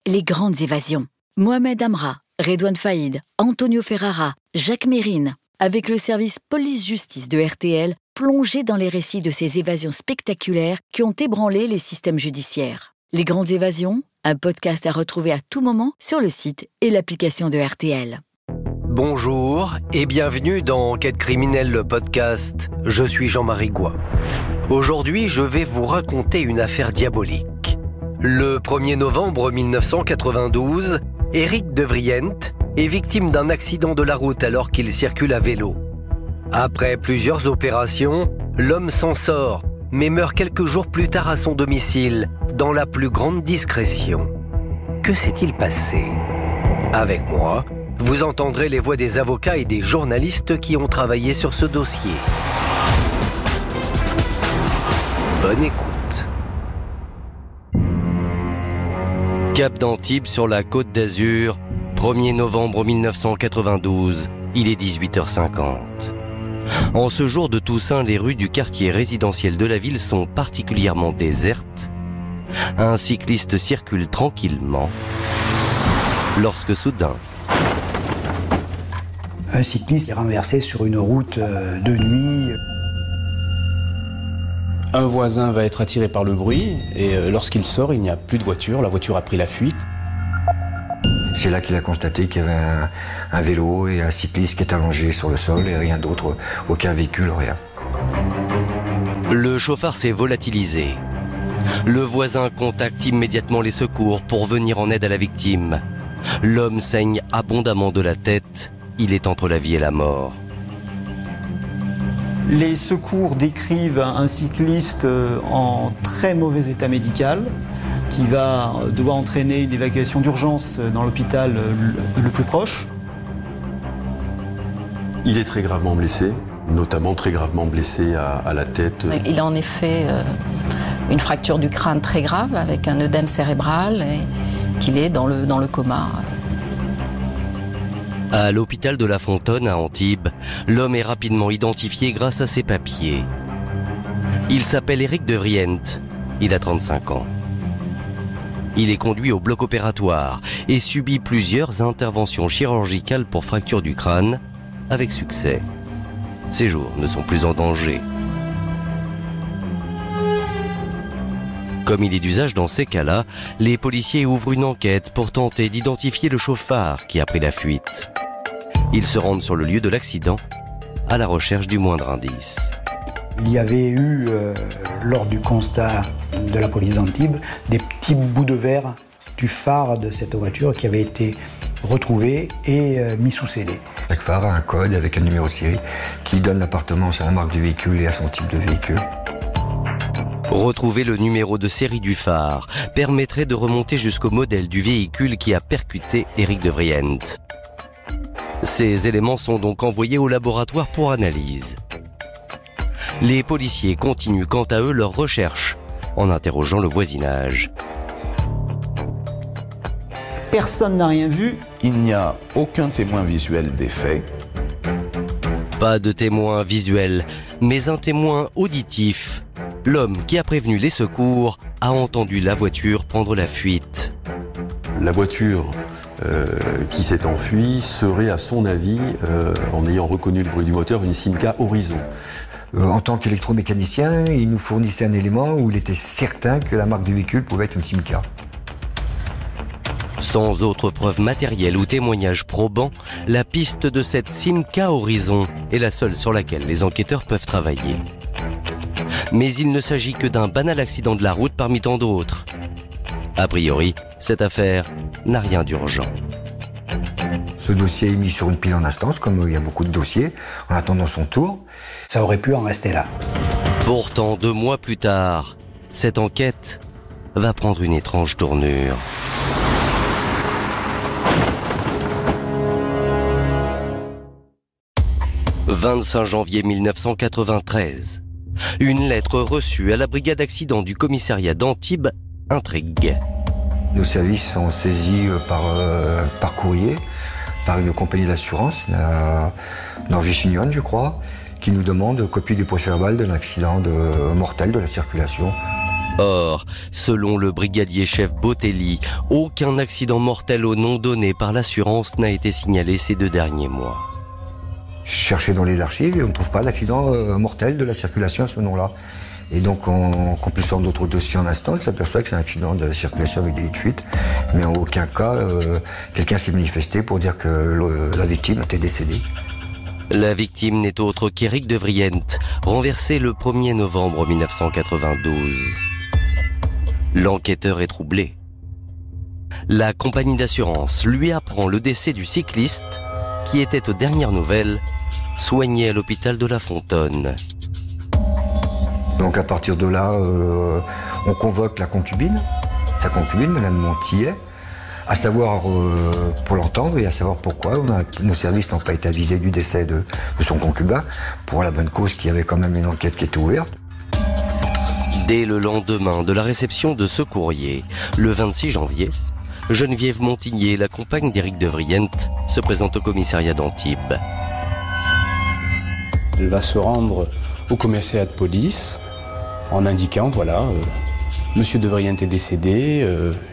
les grandes évasions. Mohamed Amra, Redouane Faïd, Antonio Ferrara, Jacques Mérine, avec le service police-justice de RTL, plongé dans les récits de ces évasions spectaculaires qui ont ébranlé les systèmes judiciaires. Les grandes évasions, un podcast à retrouver à tout moment sur le site et l'application de RTL. Bonjour et bienvenue dans Enquête criminelle, le podcast. Je suis Jean-Marie Goy. Aujourd'hui, je vais vous raconter une affaire diabolique. Le 1er novembre 1992, Éric de Vriend est victime d'un accident de la route alors qu'il circule à vélo. Après plusieurs opérations, l'homme s'en sort, mais meurt quelques jours plus tard à son domicile, dans la plus grande discrétion. Que s'est-il passé ? Avec moi, vous entendrez les voix des avocats et des journalistes qui ont travaillé sur ce dossier. Bonne écoute. Cap d'Antibes sur la Côte d'Azur, 1er novembre 1992, il est 18h50. En ce jour de Toussaint, les rues du quartier résidentiel de la ville sont particulièrement désertes. Un cycliste circule tranquillement lorsque soudain, un cycliste est renversé sur une route de nuit. Un voisin va être attiré par le bruit et lorsqu'il sort, il n'y a plus de voiture. La voiture a pris la fuite. C'est là qu'il a constaté qu'il y avait un vélo et un cycliste qui est allongé sur le sol et rien d'autre, aucun véhicule, rien. Le chauffard s'est volatilisé. Le voisin contacte immédiatement les secours pour venir en aide à la victime. L'homme saigne abondamment de la tête. Il est entre la vie et la mort. Les secours décrivent un cycliste en très mauvais état médical qui va devoir entraîner une évacuation d'urgence dans l'hôpital le plus proche. Il est très gravement blessé, notamment très gravement blessé à la tête. Il a en effet une fracture du crâne très grave avec un œdème cérébral et qu'il est dans le coma. À l'hôpital de La Fontaine à Antibes, l'homme est rapidement identifié grâce à ses papiers. Il s'appelle Éric de Vriend, il a 35 ans. Il est conduit au bloc opératoire et subit plusieurs interventions chirurgicales pour fracture du crâne, avec succès. Ses jours ne sont plus en danger. Comme il est d'usage dans ces cas-là, les policiers ouvrent une enquête pour tenter d'identifier le chauffard qui a pris la fuite. Ils se rendent sur le lieu de l'accident, à la recherche du moindre indice. Il y avait eu, lors du constat de la police d'Antibes, des petits bouts de verre du phare de cette voiture qui avaient été retrouvés et mis sous scellé. Chaque phare a un code avec un numéro de série qui donne l'appartenance à la marque du véhicule et à son type de véhicule. Retrouver le numéro de série du phare permettrait de remonter jusqu'au modèle du véhicule qui a percuté Éric de Vriend. Ces éléments sont donc envoyés au laboratoire pour analyse. Les policiers continuent quant à eux leurs recherches en interrogeant le voisinage. Personne n'a rien vu. Il n'y a aucun témoin visuel des faits. Pas de témoin visuel, mais un témoin auditif. L'homme qui a prévenu les secours a entendu la voiture prendre la fuite. La voiture qui s'est enfuie serait, à son avis, en ayant reconnu le bruit du moteur, une Simca Horizon. En tant qu'électromécanicien, il nous fournissait un élément où il était certain que la marque du véhicule pouvait être une Simca. Sans autre preuve matérielle ou témoignage probant, la piste de cette Simca Horizon est la seule sur laquelle les enquêteurs peuvent travailler. Mais il ne s'agit que d'un banal accident de la route parmi tant d'autres. A priori, cette affaire n'a rien d'urgent. Ce dossier est mis sur une pile en instance, comme il y a beaucoup de dossiers, en attendant son tour. Ça aurait pu en rester là. Pourtant, 2 mois plus tard, cette enquête va prendre une étrange tournure. « 25 janvier 1993. Une lettre reçue à la brigade accident du commissariat d'Antibes intrigue. Nos services sont saisis par courrier, par une compagnie d'assurance, la Norvège Union, je crois, qui nous demande copie du procès-verbal d'un accident mortel de la circulation. Or, selon le brigadier-chef Botelli, aucun accident mortel au nom donné par l'assurance n'a été signalé ces 2 derniers mois. Chercher dans les archives et on ne trouve pas d'accident mortel de la circulation à ce nom-là. Et donc en compulsant d'autres dossiers en instant, on s'aperçoit que c'est un accident de circulation avec délit de fuite, mais en aucun cas quelqu'un s'est manifesté pour dire que la victime était décédée. La victime n'est autre qu'Éric de Vrient, renversé le 1er novembre 1992. L'enquêteur est troublé. La compagnie d'assurance lui apprend le décès du cycliste qui était aux dernières nouvelles soigné à l'hôpital de La Fontaine. Donc à partir de là, on convoque sa concubine, Madame Montillet, à savoir pour l'entendre et à savoir pourquoi. Nos services n'ont pas été avisés du décès de son concubin, pour la bonne cause qu'il y avait quand même une enquête qui était ouverte. Dès le lendemain de la réception de ce courrier, le 26 janvier, Geneviève Montillet, la compagne d'Éric de Vrient, se présente au commissariat d'Antibes. Elle va se rendre au commissariat de police en indiquant, voilà, Monsieur de Vrient est décédé,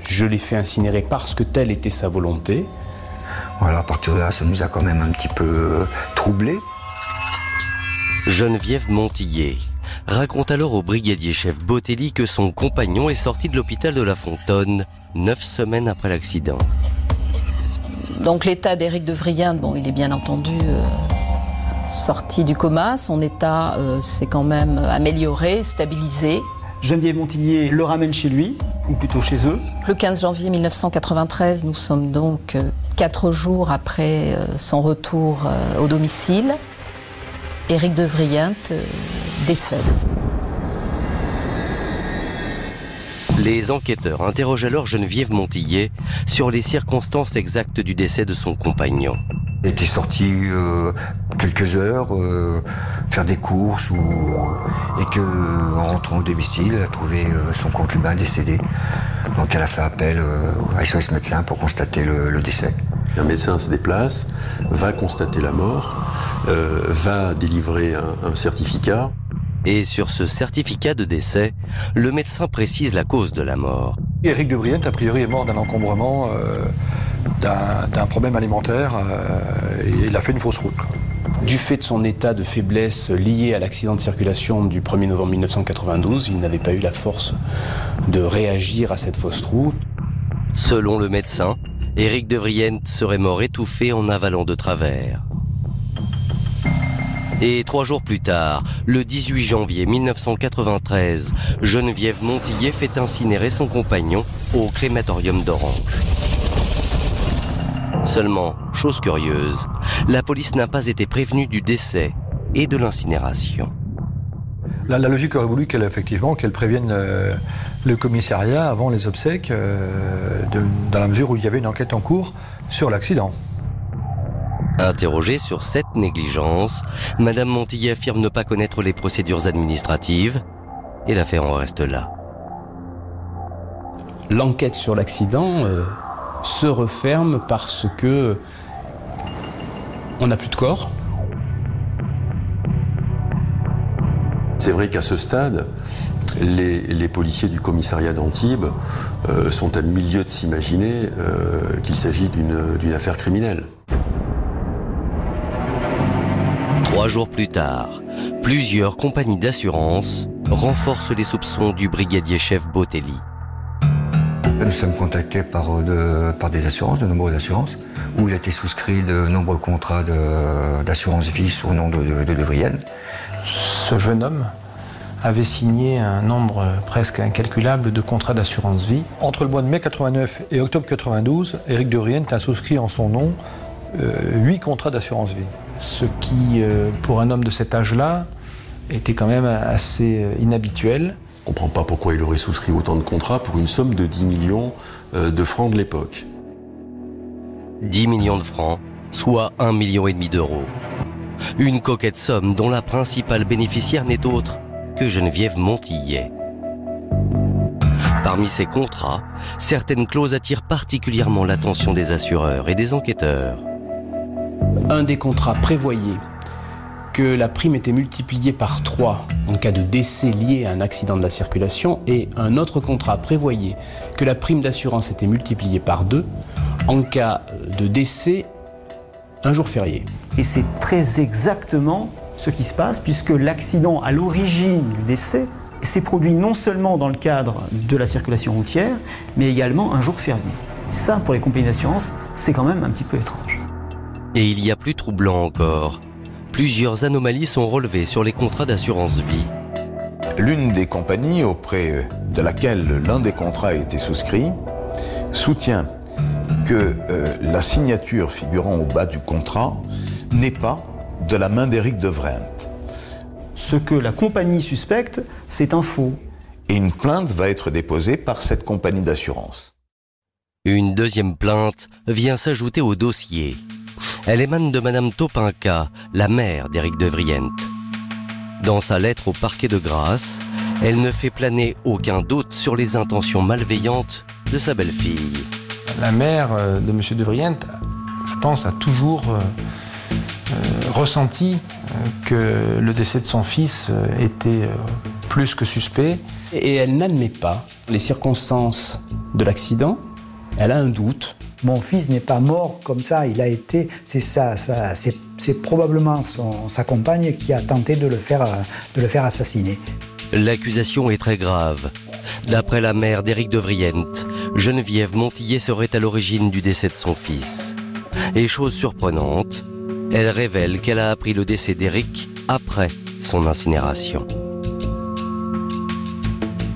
je l'ai fait incinérer parce que telle était sa volonté. Voilà, à partir de là, ça nous a quand même un petit peu troublés. Geneviève Montillet raconte alors au brigadier-chef Botelli que son compagnon est sorti de l'hôpital de La Fontaine 9 semaines après l'accident. Donc l'état d'Éric de Vrient, bon, il est bien entendu sorti du coma. Son état s'est quand même amélioré, stabilisé. Geneviève Montillet le ramène chez lui, ou plutôt chez eux. Le 15 janvier 1993, nous sommes donc 4 jours après son retour au domicile. Éric de Vrient décède. Les enquêteurs interrogent alors Geneviève Montillet sur les circonstances exactes du décès de son compagnon. Il était sorti quelques heures faire des courses et qu'en rentrant au domicile, elle a trouvé son concubin décédé. Donc elle a fait appel à SOS médecin pour constater le décès. Un médecin se déplace, va constater la mort, va délivrer un certificat. Et sur ce certificat de décès, le médecin précise la cause de la mort. Éric de Vrient, a priori, est mort d'un encombrement, d'un problème alimentaire, et il a fait une fausse route. Du fait de son état de faiblesse lié à l'accident de circulation du 1er novembre 1992, il n'avait pas eu la force de réagir à cette fausse route. Selon le médecin, Éric de Vrient serait mort étouffé en avalant de travers. Et 3 jours plus tard, le 18 janvier 1993, Geneviève Montillet fait incinérer son compagnon au crématorium d'Orange. Seulement, chose curieuse, la police n'a pas été prévenue du décès et de l'incinération. La logique aurait voulu qu'elle prévienne le commissariat avant les obsèques, dans la mesure où il y avait une enquête en cours sur l'accident. Interrogée sur cette négligence, Madame Montillet affirme ne pas connaître les procédures administratives et l'affaire en reste là. L'enquête sur l'accident se referme parce que on n'a plus de corps. C'est vrai qu'à ce stade, les policiers du commissariat d'Antibes sont à milieu de s'imaginer qu'il s'agit d'une affaire criminelle. 3 jours plus tard, plusieurs compagnies d'assurance renforcent les soupçons du brigadier-chef Botelli. Nous sommes contactés par des assurances, de nombreuses assurances, où il a été souscrit de nombreux contrats d'assurance vie sous le nom de Vrient. Ce jeune homme avait signé un nombre presque incalculable de contrats d'assurance vie. Entre le mois de mai 89 et octobre 92, Éric de Vrient a souscrit en son nom 8 contrats d'assurance vie. Ce qui, pour un homme de cet âge-là, était quand même assez inhabituel. On ne comprend pas pourquoi il aurait souscrit autant de contrats pour une somme de 10 millions de francs de l'époque. 10 millions de francs, soit 1,5 million d'euros. Une coquette somme dont la principale bénéficiaire n'est autre que Geneviève Montillet. Parmi ces contrats, certaines clauses attirent particulièrement l'attention des assureurs et des enquêteurs. Un des contrats prévoyait que la prime était multipliée par 3 en cas de décès lié à un accident de la circulation, et un autre contrat prévoyait que la prime d'assurance était multipliée par 2 en cas de décès un jour férié. Et c'est très exactement ce qui se passe, puisque l'accident à l'origine du décès s'est produit non seulement dans le cadre de la circulation routière, mais également un jour férié. Et ça, pour les compagnies d'assurance, c'est quand même un petit peu étrange. Et il y a plus troublant encore. Plusieurs anomalies sont relevées sur les contrats d'assurance vie. L'une des compagnies auprès de laquelle l'un des contrats a été souscrit soutient que la signature figurant au bas du contrat n'est pas de la main d'Éric de Vriend. Ce que la compagnie suspecte, c'est un faux. Et une plainte va être déposée par cette compagnie d'assurance. Une deuxième plainte vient s'ajouter au dossier. Elle émane de Madame Topinka, la mère d'Éric de Vriend. Dans sa lettre au parquet de Grasse, elle ne fait planer aucun doute sur les intentions malveillantes de sa belle-fille. La mère de M. de Vriend, je pense, a toujours ressenti que le décès de son fils était plus que suspect. Et elle n'admet pas les circonstances de l'accident. Elle a un doute. Mon fils n'est pas mort comme ça, il a été, c'est probablement sa compagne qui a tenté de le faire assassiner. L'accusation est très grave. D'après la mère d'Éric de Vriend, Geneviève Montillet serait à l'origine du décès de son fils. Et chose surprenante, elle révèle qu'elle a appris le décès d'Éric après son incinération.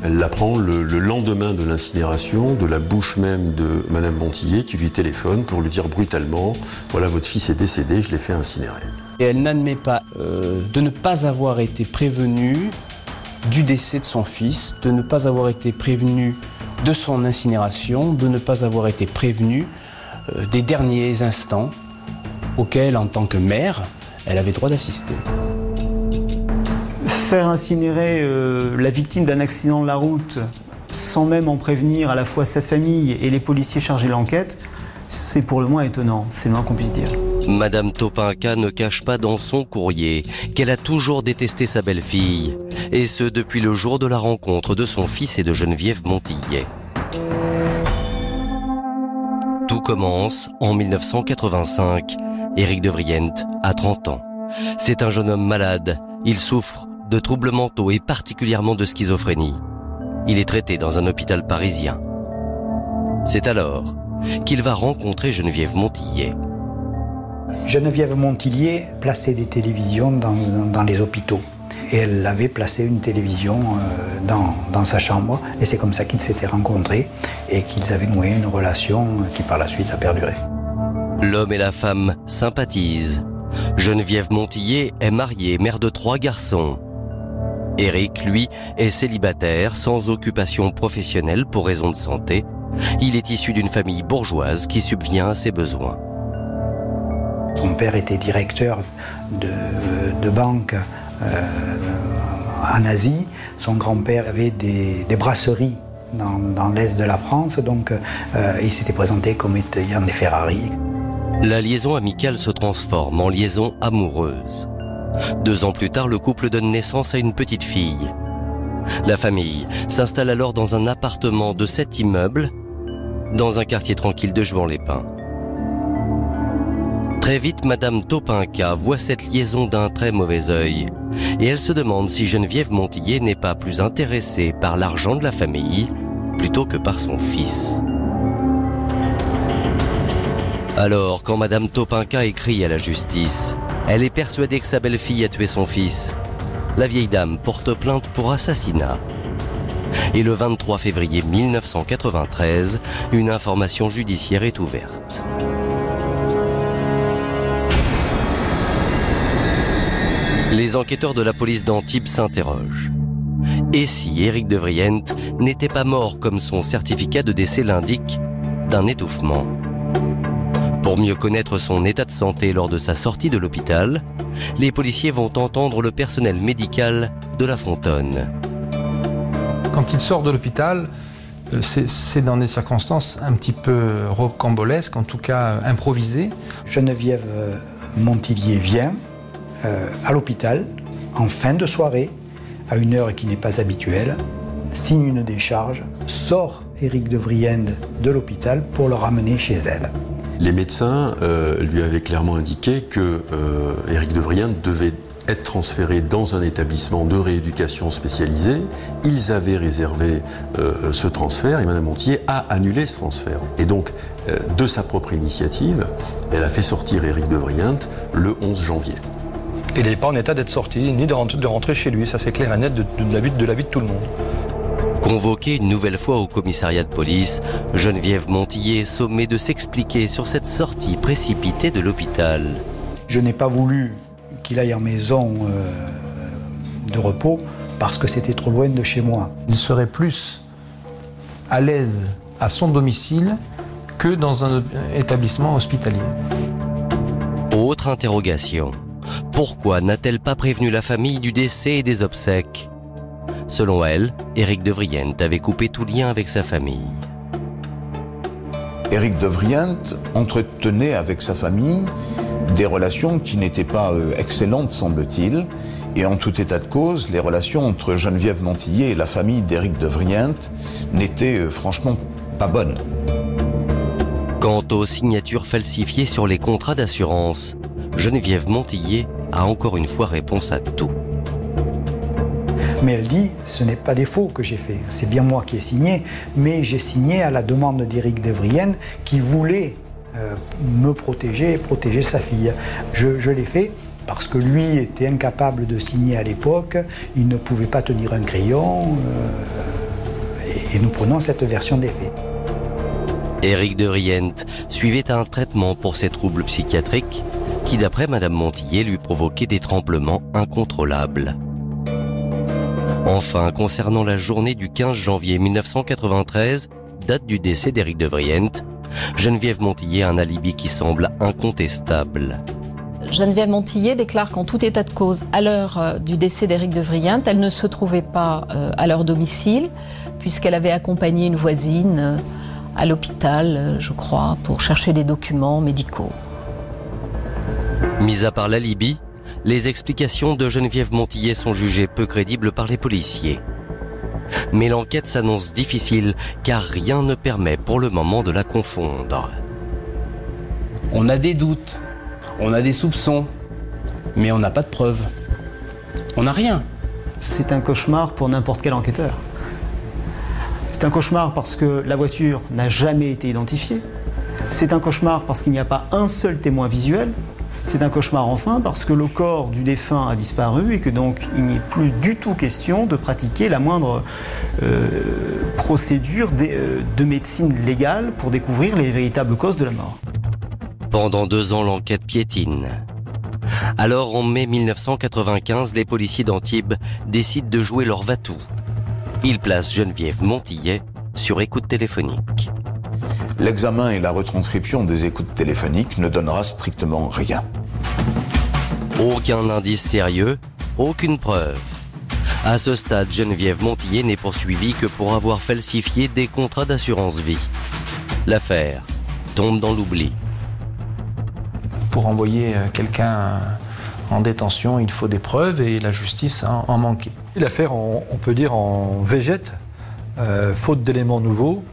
Elle l'apprend le lendemain de l'incinération, de la bouche même de Madame Montillet, qui lui téléphone pour lui dire brutalement « Voilà, votre fils est décédé, je l'ai fait incinérer ». Et elle n'admet pas de ne pas avoir été prévenue du décès de son fils, de ne pas avoir été prévenue de son incinération, de ne pas avoir été prévenue des derniers instants auxquels, en tant que mère, elle avait droit d'assister. Faire incinérer la victime d'un accident de la route sans même en prévenir à la fois sa famille et les policiers chargés de l'enquête, c'est pour le moins étonnant, c'est le moins qu'on puisse dire. Madame Topinka ne cache pas dans son courrier qu'elle a toujours détesté sa belle-fille, et ce depuis le jour de la rencontre de son fils et de Geneviève Montillet. Tout commence en 1985. Éric de Vriend a 30 ans. C'est un jeune homme malade. Il souffre de troubles mentaux et particulièrement de schizophrénie. Il est traité dans un hôpital parisien. C'est alors qu'il va rencontrer Geneviève Montillet. Geneviève Montillet plaçait des télévisions dans les hôpitaux. Et elle avait placé une télévision dans sa chambre. Et c'est comme ça qu'ils s'étaient rencontrés et qu'ils avaient noué une relation qui par la suite a perduré. L'homme et la femme sympathisent. Geneviève Montillet est mariée, mère de 3 garçons. Éric, lui, est célibataire, sans occupation professionnelle pour raison de santé. Il est issu d'une famille bourgeoise qui subvient à ses besoins. Son père était directeur de banque en Asie. Son grand-père avait des brasseries dans l'est de la France, donc il s'était présenté comme ayant des Ferrari. La liaison amicale se transforme en liaison amoureuse. 2 ans plus tard, le couple donne naissance à une petite fille. La famille s'installe alors dans un appartement de 7 immeubles, dans un quartier tranquille de Juan-les-Pins. Très vite, Madame Topinka voit cette liaison d'un très mauvais œil, et elle se demande si Geneviève Montillet n'est pas plus intéressée par l'argent de la famille plutôt que par son fils. Alors, quand Madame Topinka écrit à la justice, elle est persuadée que sa belle-fille a tué son fils. La vieille dame porte plainte pour assassinat. Et le 23 février 1993, une information judiciaire est ouverte. Les enquêteurs de la police d'Antibes s'interrogent. Et si Éric de Vriend n'était pas mort comme son certificat de décès l'indique, d'un étouffement? Pour mieux connaître son état de santé lors de sa sortie de l'hôpital, les policiers vont entendre le personnel médical de La Fontaine. Quand il sort de l'hôpital, c'est dans des circonstances un petit peu rocambolesques, en tout cas improvisées. Geneviève Montillet vient, à l'hôpital, en fin de soirée, à une heure qui n'est pas habituelle, signe une décharge, sort Éric de Vriende de l'hôpital pour le ramener chez elle. Les médecins lui avaient clairement indiqué que Éric de Vriende devait être transféré dans un établissement de rééducation spécialisé. Ils avaient réservé ce transfert et Mme Montillet a annulé ce transfert. Et donc, de sa propre initiative, elle a fait sortir Éric de Vriende le 11 janvier. Il n'est pas en état d'être sorti, ni de rentrer chez lui, ça c'est clair et net de la vie de tout le monde. Convoquée une nouvelle fois au commissariat de police, Geneviève Montillet est sommée de s'expliquer sur cette sortie précipitée de l'hôpital. Je n'ai pas voulu qu'il aille en maison de repos parce que c'était trop loin de chez moi. Il serait plus à l'aise à son domicile que dans un établissement hospitalier. Autre interrogation. Pourquoi n'a-t-elle pas prévenu la famille du décès et des obsèques ? Selon elle, Éric de Vriende avait coupé tout lien avec sa famille. Éric de Vriende entretenait avec sa famille des relations qui n'étaient pas excellentes, semble-t-il. Et en tout état de cause, les relations entre Geneviève Montillet et la famille d'Éric de Vriende n'étaient franchement pas bonnes. Quant aux signatures falsifiées sur les contrats d'assurance, Geneviève Montillet a encore une fois réponse à tout. Mais elle dit, ce n'est pas des faux que j'ai fait, c'est bien moi qui ai signé, mais j'ai signé à la demande d'Éric de Vriende qui voulait me protéger et protéger sa fille. Je l'ai fait parce que lui était incapable de signer à l'époque, il ne pouvait pas tenir un crayon, et nous prenons cette version des faits. Éric de Vriende suivait un traitement pour ses troubles psychiatriques qui, d'après Madame Montillet, lui provoquait des tremblements incontrôlables. Enfin, concernant la journée du 15 janvier 1993, date du décès d'Éric de Vriende, Geneviève Montillet a un alibi qui semble incontestable. Geneviève Montillet déclare qu'en tout état de cause, à l'heure du décès d'Éric de Vriende, elle ne se trouvait pas à leur domicile, puisqu'elle avait accompagné une voisine à l'hôpital, je crois, pour chercher des documents médicaux. Mis à part l'alibi, les explications de Geneviève Montillet sont jugées peu crédibles par les policiers. Mais l'enquête s'annonce difficile car rien ne permet pour le moment de la confondre. On a des doutes, on a des soupçons, mais on n'a pas de preuves. On n'a rien. C'est un cauchemar pour n'importe quel enquêteur. C'est un cauchemar parce que la voiture n'a jamais été identifiée. C'est un cauchemar parce qu'il n'y a pas un seul témoin visuel. C'est un cauchemar enfin parce que le corps du défunt a disparu et que donc il n'est plus du tout question de pratiquer la moindre procédure de médecine légale pour découvrir les véritables causes de la mort. Pendant 2 ans, l'enquête piétine. Alors, en mai 1995, les policiers d'Antibes décident de jouer leur va-tout. Ils placent Geneviève Montillet sur écoute téléphonique. L'examen et la retranscription des écoutes téléphoniques ne donnera strictement rien. Aucun indice sérieux, aucune preuve. À ce stade, Geneviève Montillet n'est poursuivie que pour avoir falsifié des contrats d'assurance vie. L'affaire tombe dans l'oubli. Pour envoyer quelqu'un en détention, il faut des preuves et la justice en manquait. L'affaire, on peut dire, en végète, faute d'éléments nouveaux.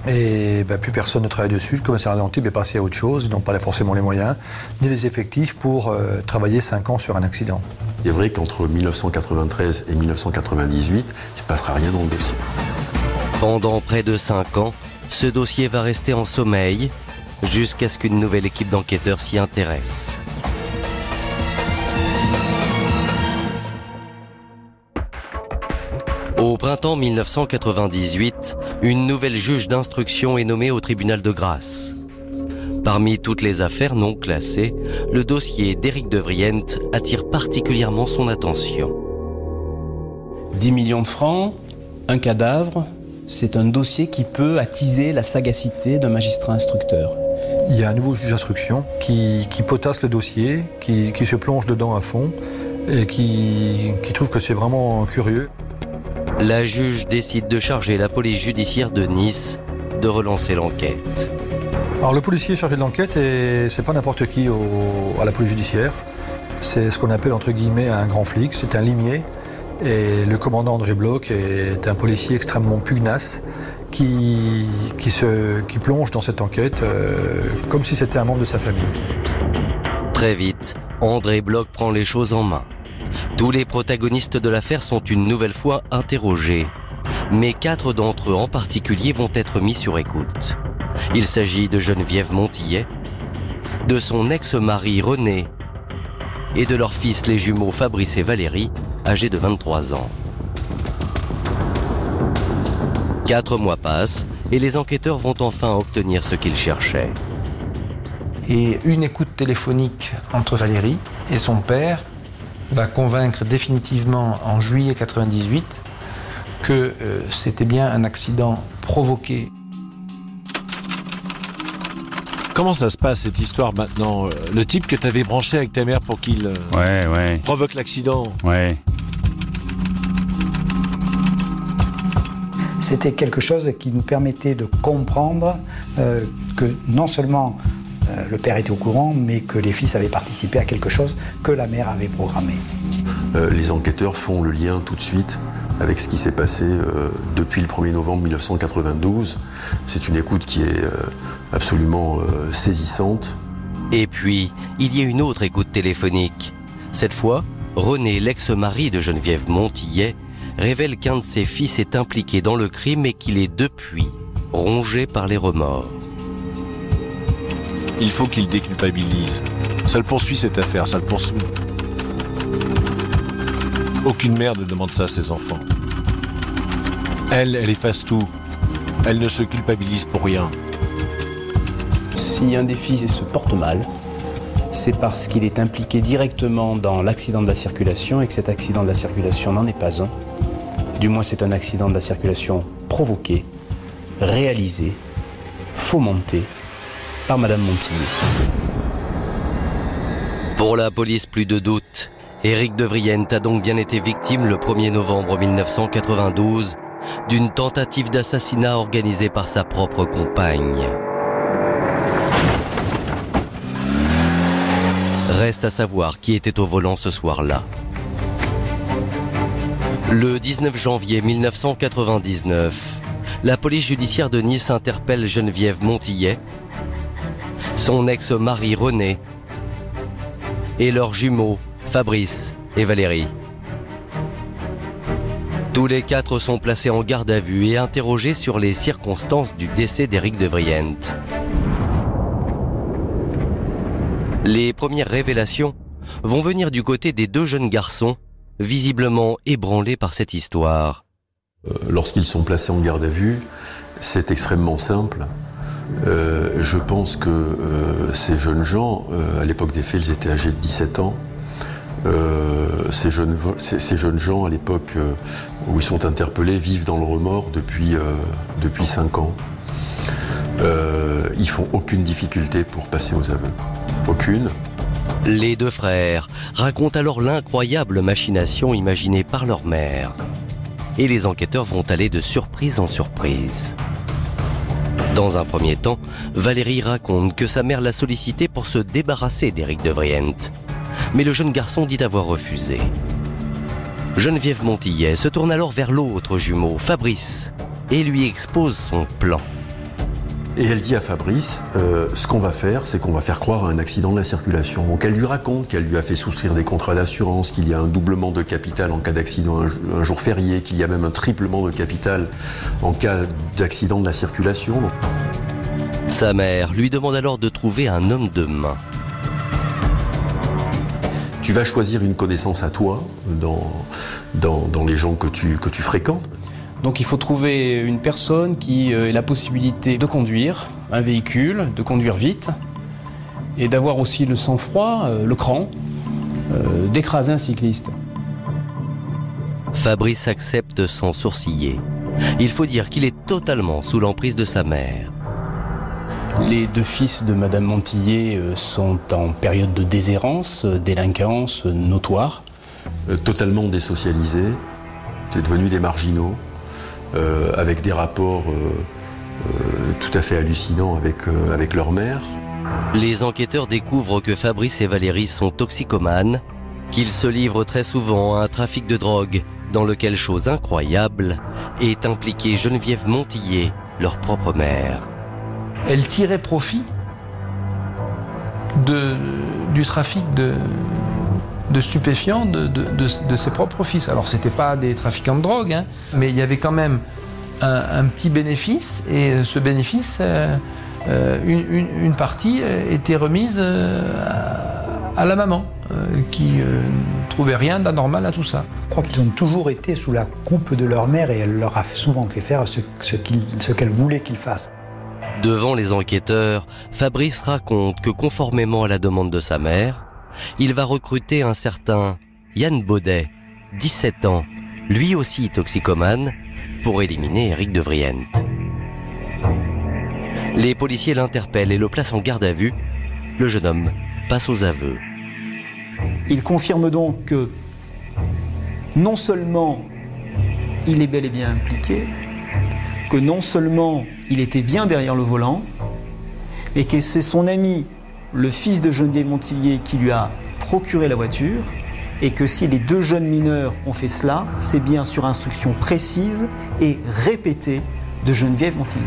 Et plus personne ne travaille dessus. Le commissariat d'Antibes est passé à autre chose. Ils n'ont pas forcément les moyens, ni les effectifs pour travailler 5 ans sur un accident. Il est vrai qu'entre 1993 et 1998, il ne se passera rien dans le dossier. Pendant près de 5 ans, ce dossier va rester en sommeil jusqu'à ce qu'une nouvelle équipe d'enquêteurs s'y intéresse. Au printemps 1998, une nouvelle juge d'instruction est nommée au tribunal de Grasse. Parmi toutes les affaires non classées, le dossier d'Éric de Vriende attire particulièrement son attention. 10 millions de francs, un cadavre, c'est un dossier qui peut attiser la sagacité d'un magistrat instructeur. Il y a un nouveau juge d'instruction qui potasse le dossier, qui se plonge dedans à fond et qui trouve que c'est vraiment curieux. La juge décide de charger la police judiciaire de Nice de relancer l'enquête. Alors le policier chargé de l'enquête, c'est pas n'importe qui à la police judiciaire. C'est ce qu'on appelle entre guillemets un grand flic, c'est un limier. Et le commandant André Bloch est un policier extrêmement pugnace qui plonge dans cette enquête comme si c'était un membre de sa famille. Très vite, André Bloch prend les choses en main. Tous les protagonistes de l'affaire sont une nouvelle fois interrogés. Mais 4 d'entre eux en particulier vont être mis sur écoute. Il s'agit de Geneviève Montillet, de son ex-mari René et de leurs fils les jumeaux Fabrice et Valérie, âgés de 23 ans. 4 mois passent et les enquêteurs vont enfin obtenir ce qu'ils cherchaient. Et une écoute téléphonique entre Valérie et son père va convaincre définitivement en juillet 1998 que c'était bien un accident provoqué. Comment ça se passe cette histoire maintenant? Le type que tu avais branché avec ta mère pour qu'il provoque l'accident. Ouais. C'était quelque chose qui nous permettait de comprendre que non seulement le père était au courant, mais que les fils avaient participé à quelque chose que la mère avait programmé. Les enquêteurs font le lien tout de suite avec ce qui s'est passé depuis le 1er novembre 1992. C'est une écoute qui est absolument saisissante. Et puis, il y a une autre écoute téléphonique. Cette fois, René, l'ex-mari de Geneviève Montillet, révèle qu'un de ses fils est impliqué dans le crime et qu'il est depuis rongé par les remords. Il faut qu'il déculpabilise. Ça le poursuit cette affaire, ça le poursuit. Aucune mère ne demande ça à ses enfants. Elle efface tout. Elle ne se culpabilise pour rien. Si un des fils se porte mal, c'est parce qu'il est impliqué directement dans l'accident de la circulation et que cet accident de la circulation n'en est pas un. Du moins, c'est un accident de la circulation provoqué, réalisé, fomenté par Madame Montillet. Pour la police, plus de doute. Éric de Vriente a donc bien été victime le 1er novembre 1992 d'une tentative d'assassinat organisée par sa propre compagne. Reste à savoir qui était au volant ce soir-là. Le 19 janvier 1999, la police judiciaire de Nice interpelle Geneviève Montillet, son ex-mari René et leurs jumeaux Fabrice et Valérie. Tous les 4 sont placés en garde à vue et interrogés sur les circonstances du décès d'Éric de Vriente. Les premières révélations vont venir du côté des 2 jeunes garçons, visiblement ébranlés par cette histoire. Lorsqu'ils sont placés en garde à vue, c'est extrêmement simple. Je pense que ces jeunes gens, à l'époque des faits, ils étaient âgés de 17 ans. Ces jeunes gens, à l'époque où ils sont interpellés, vivent dans le remords depuis 5 ans. Ils font aucune difficulté pour passer aux aveux. Aucune. Les 2 frères racontent alors l'incroyable machination imaginée par leur mère. Et les enquêteurs vont aller de surprise en surprise. Dans un premier temps, Valérie raconte que sa mère l'a sollicité pour se débarrasser d'Éric de Vriente. Mais le jeune garçon dit avoir refusé. Geneviève Montillet se tourne alors vers l'autre jumeau, Fabrice, et lui expose son plan. Et elle dit à Fabrice, ce qu'on va faire, c'est qu'on va faire croire à un accident de la circulation. Donc elle lui raconte qu'elle lui a fait souscrire des contrats d'assurance, qu'il y a un doublement de capital en cas d'accident un jour férié, qu'il y a même un triplement de capital en cas d'accident de la circulation. Sa mère lui demande alors de trouver un homme de main. Tu vas choisir une connaissance à toi dans les gens que tu fréquentes. Donc il faut trouver une personne qui ait la possibilité de conduire un véhicule, de conduire vite, et d'avoir aussi le sang-froid, le cran, d'écraser un cycliste. Fabrice accepte sans sourciller. Il faut dire qu'il est totalement sous l'emprise de sa mère. Les 2 fils de Madame Montillet sont en période de déshérence, délinquance notoire. Totalement désocialisés, c'est devenu des marginaux. Avec des rapports tout à fait hallucinants avec leur mère. Les enquêteurs découvrent que Fabrice et Valérie sont toxicomanes, qu'ils se livrent très souvent à un trafic de drogue dans lequel, chose incroyable, est impliquée Geneviève Montillet, leur propre mère. Elle tirait profit du trafic de stupéfiants de ses propres fils. Alors c'était pas des trafiquants de drogue, hein, mais il y avait quand même un petit bénéfice, et ce bénéfice, une partie était remise à la maman, qui ne trouvait rien d'anormal à tout ça. Je crois qu'ils ont toujours été sous la coupe de leur mère et elle leur a souvent fait faire ce qu'elle voulait qu'ils fassent. Devant les enquêteurs, Fabrice raconte que conformément à la demande de sa mère, il va recruter un certain Yann Baudet, 17 ans, lui aussi toxicomane, pour éliminer Éric de Vriente. Les policiers l'interpellent et le placent en garde à vue. Le jeune homme passe aux aveux. Il confirme donc que non seulement il est bel et bien impliqué, que non seulement il était bien derrière le volant, mais que c'est son ami, le fils de Geneviève Montillet, qui lui a procuré la voiture, et que si les deux jeunes mineurs ont fait cela, c'est bien sur instruction précise et répétée de Geneviève Montillet.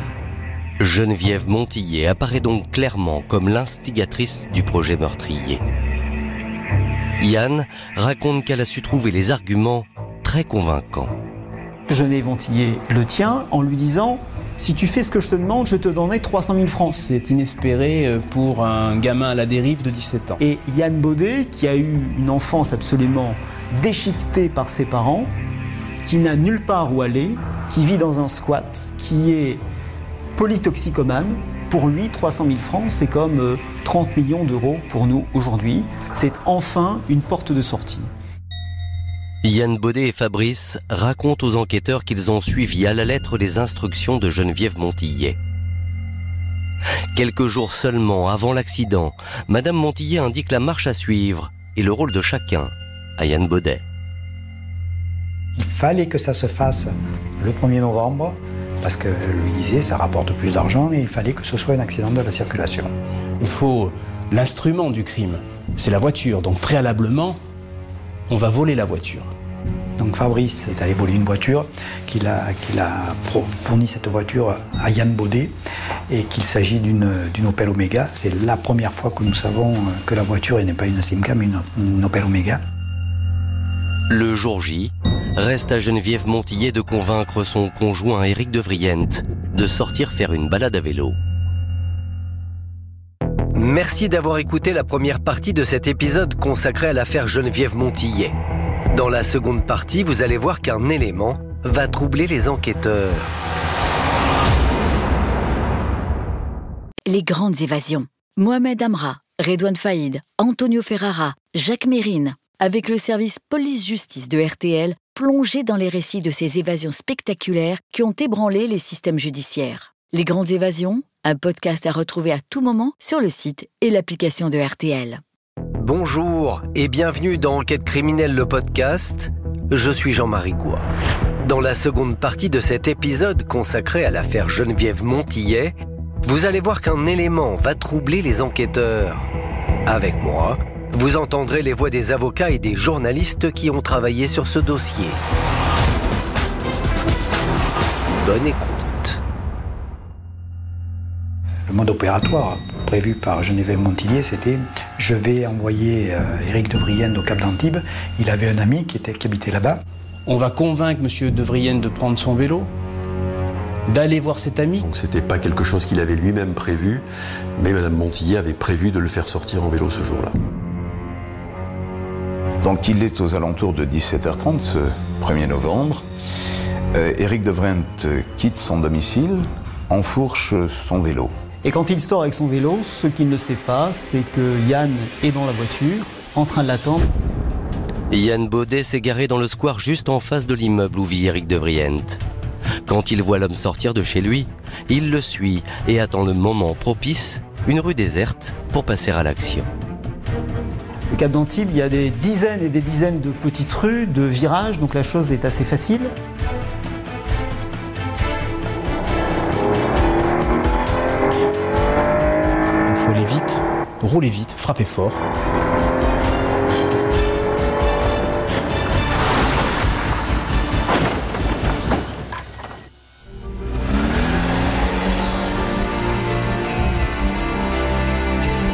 Geneviève Montillet apparaît donc clairement comme l'instigatrice du projet meurtrier. Yann raconte qu'elle a su trouver les arguments très convaincants. Geneviève Montillet le tient en lui disant « Si tu fais ce que je te demande, je te donnerai 300 000 francs. » C'est inespéré pour un gamin à la dérive de 17 ans. Et Yann Baudet, qui a eu une enfance absolument déchiquetée par ses parents, qui n'a nulle part où aller, qui vit dans un squat, qui est polytoxicomane, pour lui, 300 000 francs, c'est comme 30 millions d'euros pour nous aujourd'hui. C'est enfin une porte de sortie. Yann Baudet et Fabrice racontent aux enquêteurs qu'ils ont suivi à la lettre les instructions de Geneviève Montillet. Quelques jours seulement avant l'accident, Madame Montillet indique la marche à suivre et le rôle de chacun à Yann Baudet. Il fallait que ça se fasse le 1er novembre, parce que lui disait ça rapporte plus d'argent et il fallait que ce soit un accident de la circulation. Il faut l'instrument du crime, c'est la voiture. Donc préalablement, on va voler la voiture. Donc Fabrice est allé voler une voiture, qu'il a fourni cette voiture à Yann Baudet et qu'il s'agit d'une Opel Omega. C'est la première fois que nous savons que la voiture n'est pas une Simca mais une Opel Omega. Le jour J, reste à Geneviève Montillet de convaincre son conjoint Éric de Vriente de sortir faire une balade à vélo. Merci d'avoir écouté la première partie de cet épisode consacré à l'affaire Geneviève Montillet. Dans la seconde partie, vous allez voir qu'un élément va troubler les enquêteurs. Les grandes évasions. Mohamed Amra, Redouane Faïd, Antonio Ferrara, Jacques Mérine, avec le service police-justice de RTL, plongé dans les récits de ces évasions spectaculaires qui ont ébranlé les systèmes judiciaires. Les grandes évasions, un podcast à retrouver à tout moment sur le site et l'application de RTL. Bonjour et bienvenue dans Enquête criminelle, le podcast. Je suis Jean-Marie Goua. Dans la seconde partie de cet épisode consacré à l'affaire Geneviève Montillet, vous allez voir qu'un élément va troubler les enquêteurs. Avec moi, vous entendrez les voix des avocats et des journalistes qui ont travaillé sur ce dossier. Bonne écoute. Le mode opératoire prévu par Geneviève Montillet, c'était « Je vais envoyer Éric de Vriente au Cap d'Antibes ». Il avait un ami qui habitait là-bas. On va convaincre M. de Vriente de prendre son vélo, d'aller voir cet ami. Donc c'était pas quelque chose qu'il avait lui-même prévu, mais Mme Montillet avait prévu de le faire sortir en vélo ce jour-là. Donc il est aux alentours de 17h30 ce 1er novembre. Éric de Vriente quitte son domicile, enfourche son vélo. Et quand il sort avec son vélo, ce qu'il ne sait pas, c'est que Yann est dans la voiture, en train de l'attendre. Yann Baudet s'est garé dans le square juste en face de l'immeuble où vit Éric de Vriente. Quand il voit l'homme sortir de chez lui, il le suit et attend le moment propice, une rue déserte, pour passer à l'action. Le Cap d'Antibes, il y a des dizaines et des dizaines de petites rues, de virages, donc la chose est assez facile. faut aller vite, rouler vite, frapper fort.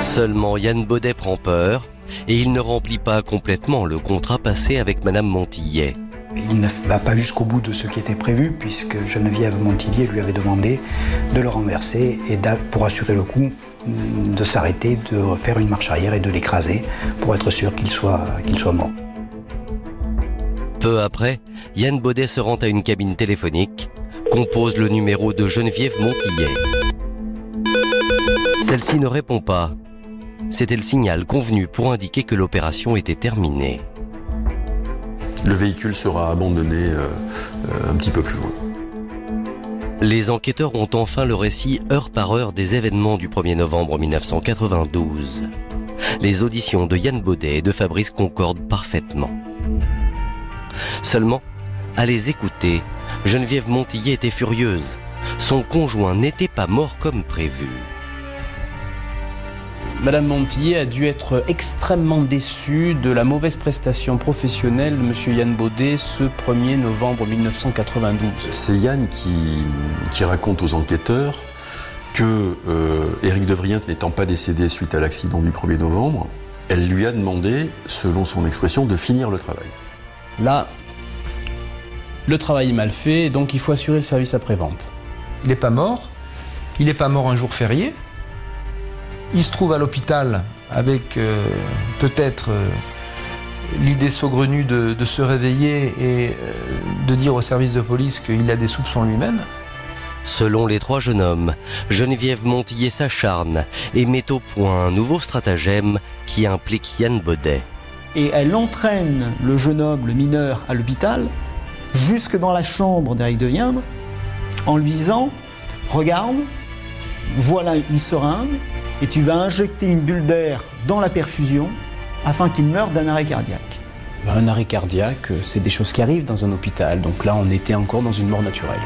Seulement Yann Baudet prend peur et il ne remplit pas complètement le contrat passé avec Madame Montillet. Il ne va pas jusqu'au bout de ce qui était prévu puisque Geneviève Montillet lui avait demandé de le renverser et pour assurer le coup de s'arrêter, de faire une marche arrière et de l'écraser pour être sûr qu'il soit mort. Peu après, Yann Baudet se rend à une cabine téléphonique, compose le numéro de Geneviève Montillet. Celle-ci ne répond pas. C'était le signal convenu pour indiquer que l'opération était terminée. Le véhicule sera abandonné un petit peu plus loin. Les enquêteurs ont enfin le récit heure par heure des événements du 1er novembre 1992. Les auditions de Yann Baudet et de Fabrice concordent parfaitement. Seulement, à les écouter, Geneviève Montillet était furieuse. Son conjoint n'était pas mort comme prévu. Madame Montillet a dû être extrêmement déçue de la mauvaise prestation professionnelle de monsieur Yann Baudet ce 1er novembre 1992. C'est Yann qui raconte aux enquêteurs que Éric de Vriente n'étant pas décédé suite à l'accident du 1er novembre, elle lui a demandé, selon son expression, de finir le travail. Là, le travail est mal fait, donc il faut assurer le service après-vente. Il n'est pas mort un jour férié. Il se trouve à l'hôpital avec peut-être l'idée saugrenue de se réveiller et de dire au service de police qu'il a des soupçons lui-même. Selon les trois jeunes hommes, Geneviève Montillet s'acharne et met au point un nouveau stratagème qui implique Yann Baudet. Et elle entraîne le jeune homme, le mineur, à l'hôpital, jusque dans la chambre d'Éric de Vriente, en lui disant « Regarde, voilà une seringue, et tu vas injecter une bulle d'air dans la perfusion afin qu'il meure d'un arrêt cardiaque. » Un arrêt cardiaque, c'est des choses qui arrivent dans un hôpital, donc là on était encore dans une mort naturelle.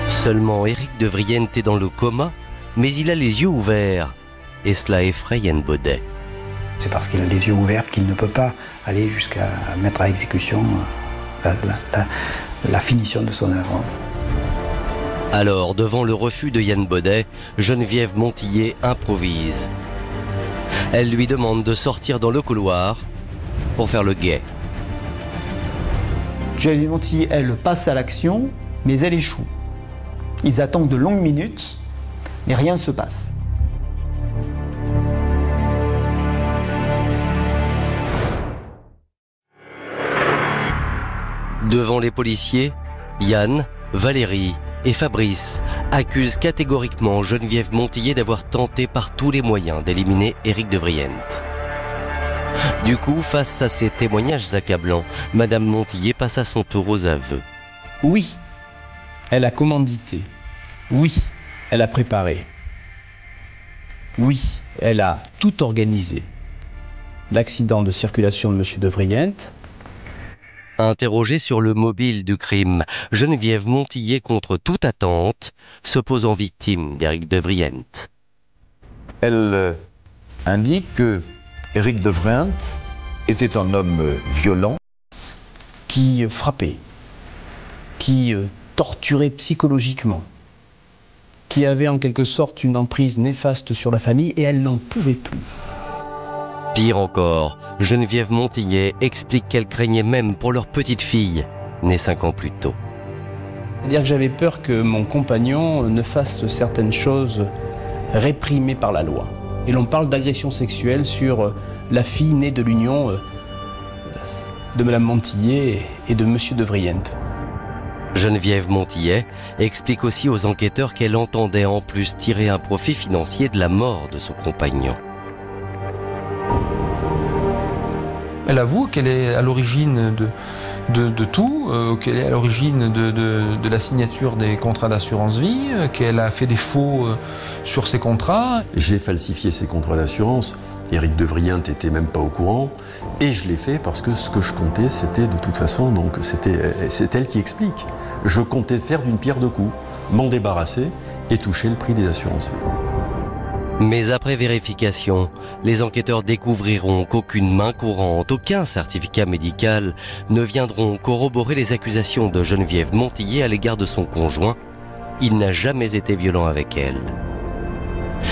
Seulement Éric de Vriente est dans le coma, mais il a les yeux ouverts, et cela effraie Yann Baudet. C'est parce qu'il a les yeux ouverts qu'il ne peut pas aller jusqu'à mettre à exécution la finition de son œuvre. Alors, devant le refus de Yann Baudet, Geneviève Montillet improvise. Elle lui demande de sortir dans le couloir pour faire le guet. Geneviève Montillet, elle, passe à l'action, mais elle échoue. Ils attendent de longues minutes, mais rien ne se passe. Devant les policiers, Yann, Valérie et Fabrice accusent catégoriquement Geneviève Montillet d'avoir tenté par tous les moyens d'éliminer Éric de Vriente. Du coup, face à ces témoignages accablants, Madame Montillet passe à son tour aux aveux. Oui, elle a commandité. Oui, elle a préparé. Oui, elle a tout organisé. L'accident de circulation de monsieur de Vriente. Interrogée sur le mobile du crime, Geneviève Montillet, contre toute attente, se pose en victime d'Éric de Vriente. Elle indique que Éric de Vriente était un homme violent. Qui frappait, qui torturait psychologiquement, qui avait en quelque sorte une emprise néfaste sur la famille et elle n'en pouvait plus. Pire encore, Geneviève Montillet explique qu'elle craignait même pour leur petite fille, née 5 ans plus tôt. C'est-à-dire que j'avais peur que mon compagnon ne fasse certaines choses réprimées par la loi. Et l'on parle d'agression sexuelle sur la fille née de l'union de Madame Montillet et de Monsieur de Vriente. Geneviève Montillet explique aussi aux enquêteurs qu'elle entendait en plus tirer un profit financier de la mort de son compagnon. Elle avoue qu'elle est à l'origine de tout, qu'elle est à l'origine de la signature des contrats d'assurance vie, qu'elle a fait des faux sur ses contrats. J'ai falsifié ces contrats d'assurance. Éric de Vriente n'était même pas au courant. Et je l'ai fait parce que ce que je comptais, c'était de toute façon, donc c'est elle qui explique. Je comptais faire d'une pierre deux coups, m'en débarrasser et toucher le prix des assurances vie. Mais après vérification, les enquêteurs découvriront qu'aucune main courante, aucun certificat médical ne viendront corroborer les accusations de Geneviève Montillet à l'égard de son conjoint. Il n'a jamais été violent avec elle.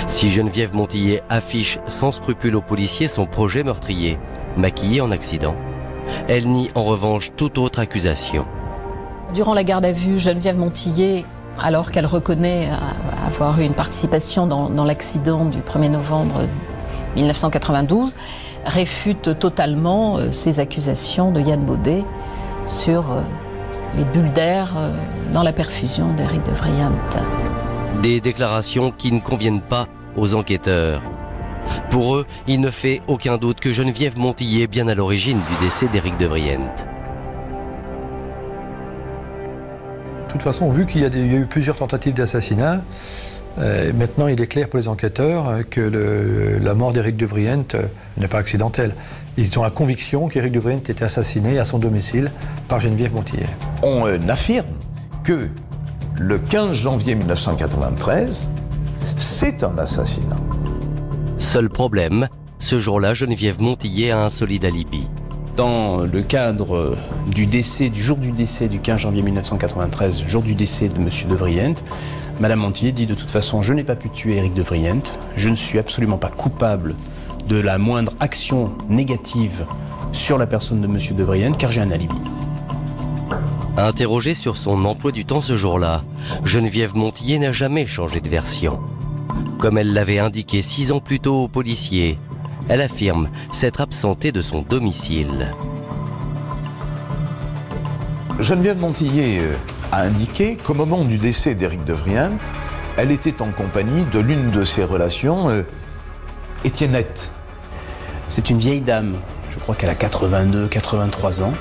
Si Geneviève Montillet affiche sans scrupule aux policiers son projet meurtrier, maquillé en accident, elle nie en revanche toute autre accusation. Durant la garde à vue, Geneviève Montillet, alors qu'elle reconnaît avoir eu une participation dans l'accident du 1er novembre 1992, réfute totalement ces accusations de Yann Baudet sur les bulles d'air dans la perfusion d'Éric de Vriant. Des déclarations qui ne conviennent pas aux enquêteurs. Pour eux, il ne fait aucun doute que Geneviève Montillet est bien à l'origine du décès d'Éric de Vriant. De toute façon, vu qu'il y a eu plusieurs tentatives d'assassinat, maintenant il est clair pour les enquêteurs que la mort d'Éric de Vriant n'est pas accidentelle. Ils ont la conviction qu'Éric de Vriant était assassiné à son domicile par Geneviève Montillet. On affirme que le 15 janvier 1993, c'est un assassinat. Seul problème, ce jour-là, Geneviève Montillet a un solide alibi. Dans le cadre du jour du décès du 15 janvier 1993, jour du décès de M. de Vriant, Mme Montillet dit de toute façon « Je n'ai pas pu tuer Éric de Vriant, je ne suis absolument pas coupable de la moindre action négative sur la personne de M. de Vriant car j'ai un alibi ». Interrogée sur son emploi du temps ce jour-là, Geneviève Montillet n'a jamais changé de version. Comme elle l'avait indiqué 6 ans plus tôt aux policiers, elle affirme s'être absentée de son domicile. Geneviève Montillet a indiqué qu'au moment du décès d'Éric de Vriant, elle était en compagnie de l'une de ses relations, Étiennette. C'est une vieille dame, je crois qu'elle a 82, 83 ans.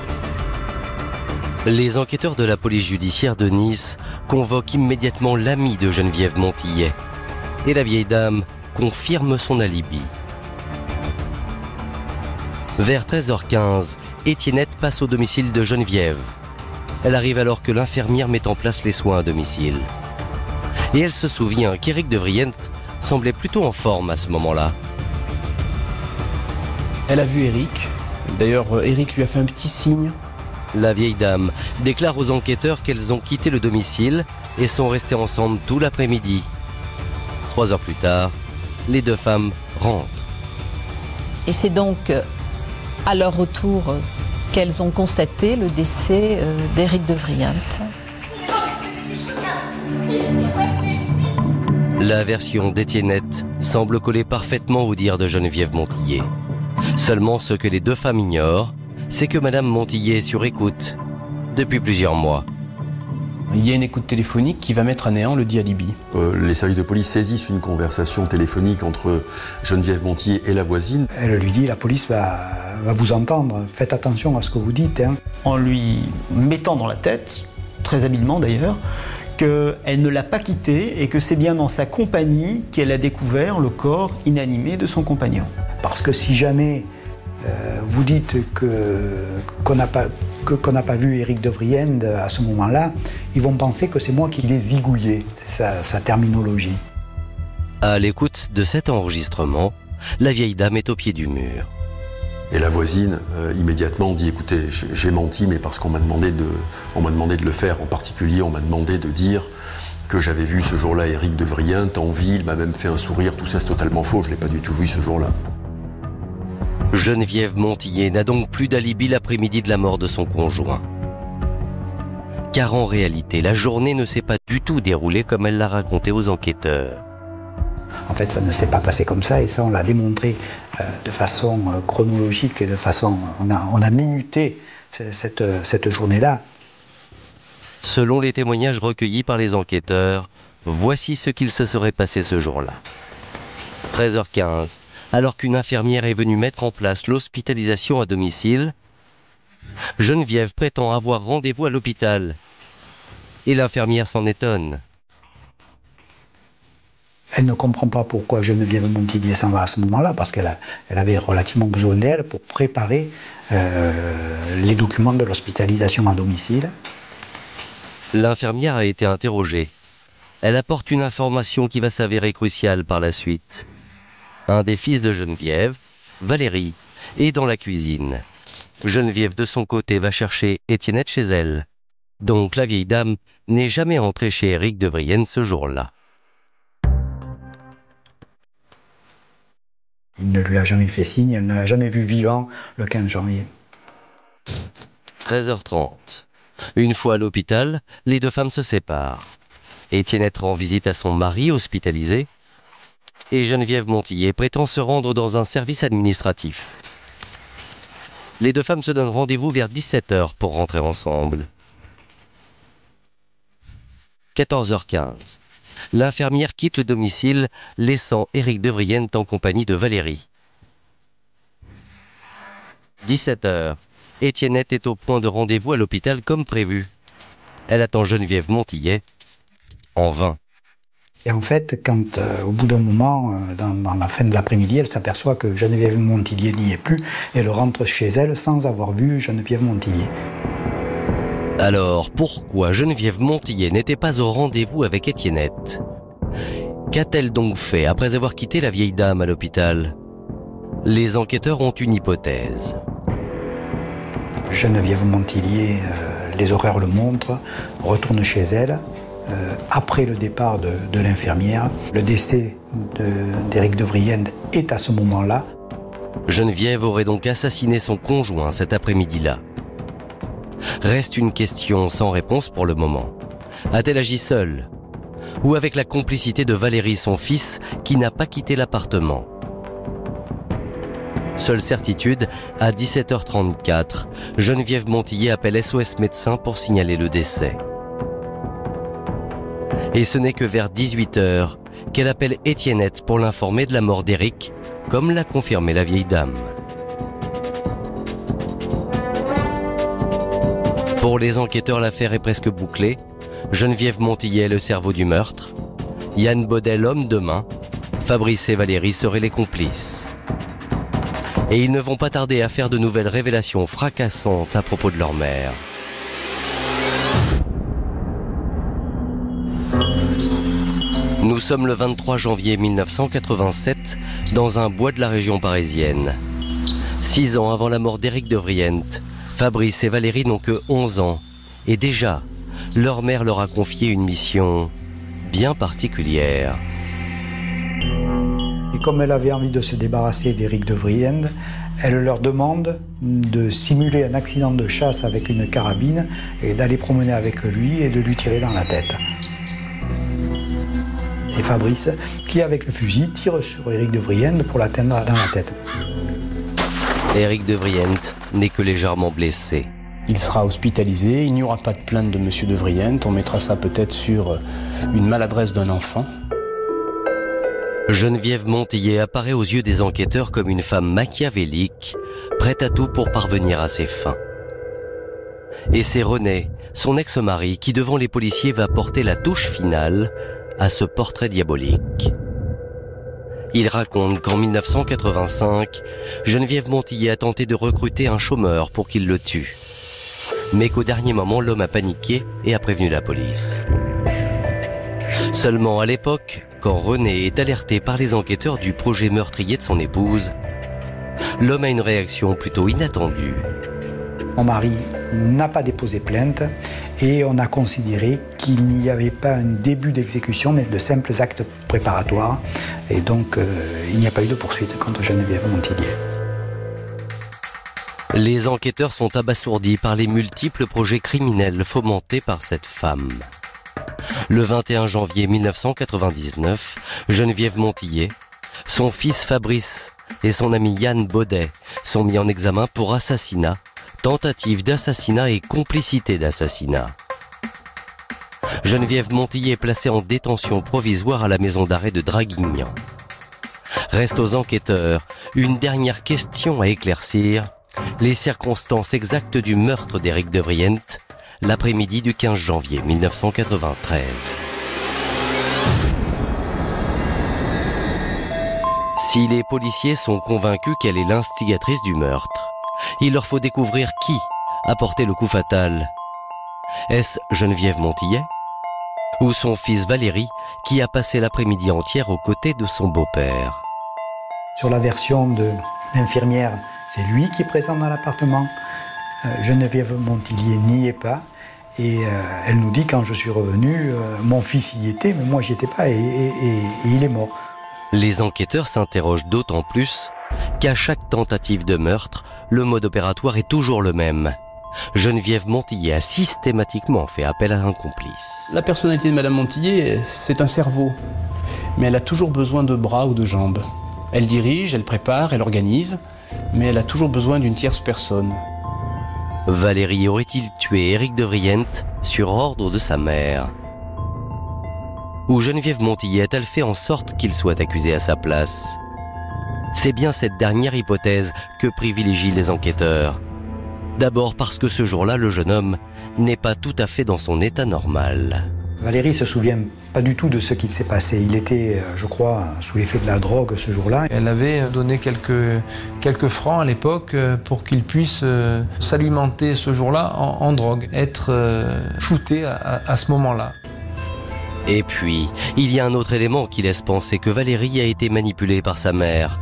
Les enquêteurs de la police judiciaire de Nice convoquent immédiatement l'ami de Geneviève Montillet. Et la vieille dame confirme son alibi. Vers 13h15, Étiennette passe au domicile de Geneviève. Elle arrive alors que l'infirmière met en place les soins à domicile. Et elle se souvient qu'Éric de Vriant semblait plutôt en forme à ce moment-là. Elle a vu Éric. D'ailleurs, Éric lui a fait un petit signe. La vieille dame déclare aux enquêteurs qu'elles ont quitté le domicile et sont restées ensemble tout l'après-midi. 3 heures plus tard, les deux femmes rentrent. Et c'est donc à leur retour qu'elles ont constaté le décès d'Éric de Vriant. La version d'Étiennette semble coller parfaitement au dire de Geneviève Montillet. Seulement ce que les deux femmes ignorent, c'est que Madame Montillet est sur écoute depuis plusieurs mois. Il y a une écoute téléphonique qui va mettre à néant le dit alibi. Les services de police saisissent une conversation téléphonique entre Geneviève Montillet et la voisine. Elle lui dit, la police va vous entendre, faites attention à ce que vous dites. Hein. En lui mettant dans la tête, très habilement d'ailleurs, qu'elle ne l'a pas quitté et que c'est bien dans sa compagnie qu'elle a découvert le corps inanimé de son compagnon. Parce que si jamais vous dites qu'on n'a pas vu Éric de Vriant à ce moment-là, ils vont penser que c'est moi qui l'ai zigouillé, c'est sa terminologie. À l'écoute de cet enregistrement, la vieille dame est au pied du mur. Et la voisine immédiatement dit « Écoutez, j'ai menti, mais parce qu'on m'a demandé de le faire. En particulier, on m'a demandé de dire que j'avais vu ce jour-là Éric de Vriant en ville, il m'a même fait un sourire. Tout ça, c'est totalement faux, je ne l'ai pas du tout vu ce jour-là. » Geneviève Montillet n'a donc plus d'alibi l'après-midi de la mort de son conjoint. Car en réalité, la journée ne s'est pas du tout déroulée comme elle l'a raconté aux enquêteurs. En fait, ça ne s'est pas passé comme ça et ça, on l'a démontré de façon chronologique et de façon... On a minuté cette journée-là. Selon les témoignages recueillis par les enquêteurs, voici ce qu'il se serait passé ce jour-là. 13h15. Alors qu'une infirmière est venue mettre en place l'hospitalisation à domicile, Geneviève prétend avoir rendez-vous à l'hôpital. Et l'infirmière s'en étonne. Elle ne comprend pas pourquoi Geneviève Montillet s'en va à ce moment-là, parce qu'elle avait relativement besoin d'elle pour préparer les documents de l'hospitalisation à domicile. L'infirmière a été interrogée. Elle apporte une information qui va s'avérer cruciale par la suite. Un des fils de Geneviève, Valérie, est dans la cuisine. Geneviève, de son côté, va chercher Étiennette chez elle. Donc la vieille dame n'est jamais entrée chez Éric de Vrienne ce jour-là. Il ne lui a jamais fait signe, elle ne l'a jamais vu vivant le 15 janvier. 13h30. Une fois à l'hôpital, les deux femmes se séparent. Étiennette rend visite à son mari hospitalisé et Geneviève Montillet prétend se rendre dans un service administratif. Les deux femmes se donnent rendez-vous vers 17h pour rentrer ensemble. 14h15. L'infirmière quitte le domicile, laissant Éric de Vrienne en compagnie de Valérie. 17h. Étiennette est au point de rendez-vous à l'hôpital comme prévu. Elle attend Geneviève Montillet en vain. Et en fait, quand au bout d'un moment, dans la fin de l'après-midi, elle s'aperçoit que Geneviève Montillet n'y est plus, et elle rentre chez elle sans avoir vu Geneviève Montillet. Alors, pourquoi Geneviève Montillet n'était pas au rendez-vous avec Étiennette? Qu'a-t-elle donc fait après avoir quitté la vieille dame à l'hôpital? Les enquêteurs ont une hypothèse. Geneviève Montillet, les horaires le montrent, retourne chez elle. Après le départ de l'infirmière, le décès d'Éric de Vrienne est à ce moment-là. Geneviève aurait donc assassiné son conjoint cet après-midi-là. Reste une question sans réponse pour le moment. A-t-elle agi seule? Ou avec la complicité de Valérie, son fils, qui n'a pas quitté l'appartement? Seule certitude, à 17h34, Geneviève Montillet appelle SOS Médecins pour signaler le décès. Et ce n'est que vers 18h qu'elle appelle Étiennette pour l'informer de la mort d'Éric, comme l'a confirmé la vieille dame. Pour les enquêteurs, l'affaire est presque bouclée. Geneviève Montillet est le cerveau du meurtre. Yann Baudet, l'homme de main. Fabrice et Valérie seraient les complices. Et ils ne vont pas tarder à faire de nouvelles révélations fracassantes à propos de leur mère. Nous sommes le 23 janvier 1987 dans un bois de la région parisienne. 6 ans avant la mort d'Éric de Vrienne, Fabrice et Valérie n'ont que 11 ans. Et déjà, leur mère leur a confié une mission bien particulière. Et comme elle avait envie de se débarrasser d'Éric de Vrienne, elle leur demande de simuler un accident de chasse avec une carabine et d'aller promener avec lui et de lui tirer dans la tête. C'est Fabrice qui, avec le fusil, tire sur Éric de Vrienne pour l'atteindre dans la tête. Éric de Vrienne n'est que légèrement blessé. Il sera hospitalisé, il n'y aura pas de plainte de M. de Vrienne, on mettra ça peut-être sur une maladresse d'un enfant. Geneviève Montillet apparaît aux yeux des enquêteurs comme une femme machiavélique, prête à tout pour parvenir à ses fins. Et c'est René, son ex-mari, qui devant les policiers va porter la touche finale à ce portrait diabolique. Il raconte qu'en 1985, Geneviève Montillet a tenté de recruter un chômeur pour qu'il le tue. Mais qu'au dernier moment, l'homme a paniqué et a prévenu la police. Seulement à l'époque, quand René est alerté par les enquêteurs du projet meurtrier de son épouse, l'homme a une réaction plutôt inattendue. Mon mari n'a pas déposé plainte et on a considéré qu'il n'y avait pas un début d'exécution mais de simples actes préparatoires et donc il n'y a pas eu de poursuite contre Geneviève Montillet. Les enquêteurs sont abasourdis par les multiples projets criminels fomentés par cette femme. Le 21 janvier 1999, Geneviève Montillet, son fils Fabrice et son ami Yann Baudet sont mis en examen pour assassinat, tentative d'assassinat et complicité d'assassinat. Geneviève Montillet est placée en détention provisoire à la maison d'arrêt de Draguignan. Reste aux enquêteurs une dernière question à éclaircir, les circonstances exactes du meurtre d'Éric de Vrienne, l'après-midi du 15 janvier 1993. Si les policiers sont convaincus qu'elle est l'instigatrice du meurtre, il leur faut découvrir qui a porté le coup fatal. Est-ce Geneviève Montillet ou son fils Valérie qui a passé l'après-midi entière aux côtés de son beau-père? Sur la version de l'infirmière, c'est lui qui est présent dans l'appartement. Geneviève Montillier n'y est pas. Et elle nous dit, quand je suis revenu, mon fils y était, mais moi j'y étais pas, et il est mort. Les enquêteurs s'interrogent d'autant plus qu'à chaque tentative de meurtre, le mode opératoire est toujours le même. Geneviève Montillier a systématiquement fait appel à un complice. La personnalité de Madame Montillier, c'est un cerveau. Mais elle a toujours besoin de bras ou de jambes. Elle dirige, elle prépare, elle organise, mais elle a toujours besoin d'une tierce personne. Valérie aurait-il tué Éric de Vriente sur ordre de sa mère? Ou Geneviève Montillier a-t-elle fait en sorte qu'il soit accusé à sa place? C'est bien cette dernière hypothèse que privilégient les enquêteurs. D'abord parce que ce jour-là, le jeune homme n'est pas tout à fait dans son état normal. Valérie ne se souvient pas du tout de ce qui s'est passé. Il était, je crois, sous l'effet de la drogue ce jour-là. Elle avait donné quelques francs à l'époque pour qu'il puisse s'alimenter ce jour-là en drogue, être shooté à ce moment-là. Et puis, il y a un autre élément qui laisse penser que Valérie a été manipulée par sa mère.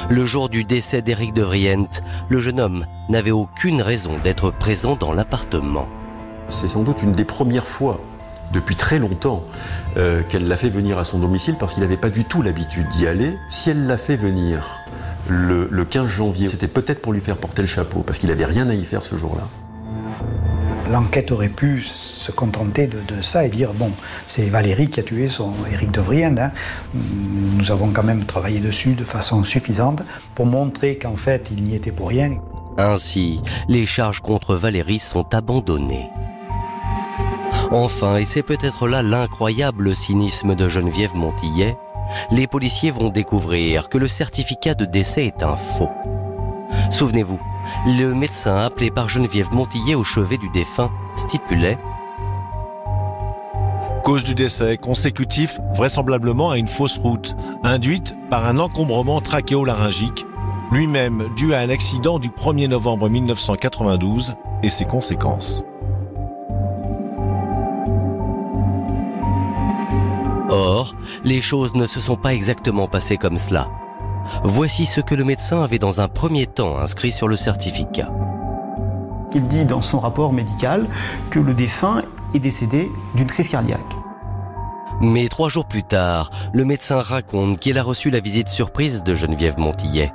Le jour du décès d'Éric de Vriente, le jeune homme n'avait aucune raison d'être présent dans l'appartement. C'est sans doute une des premières fois depuis très longtemps qu'elle l'a fait venir à son domicile parce qu'il n'avait pas du tout l'habitude d'y aller. Si elle l'a fait venir le 15 janvier, c'était peut-être pour lui faire porter le chapeau parce qu'il n'avait rien à y faire ce jour-là. L'enquête aurait pu se contenter de ça et dire, bon, c'est Valérie qui a tué son Éric de Vriente. Hein. Nous avons quand même travaillé dessus de façon suffisante pour montrer qu'en fait, il n'y était pour rien. Ainsi, les charges contre Valérie sont abandonnées. Enfin, et c'est peut-être là l'incroyable cynisme de Geneviève Montillier, les policiers vont découvrir que le certificat de décès est un faux. Souvenez-vous, le médecin appelé par Geneviève Montillier au chevet du défunt stipulait « Cause du décès consécutif vraisemblablement à une fausse route, induite par un encombrement trachéolaryngique, lui-même dû à un accident du 1er novembre 1992 et ses conséquences. » Or, les choses ne se sont pas exactement passées comme cela. Voici ce que le médecin avait dans un premier temps inscrit sur le certificat. Il dit dans son rapport médical que le défunt est décédé d'une crise cardiaque. Mais 3 jours plus tard, le médecin raconte qu'il a reçu la visite surprise de Geneviève Montillier.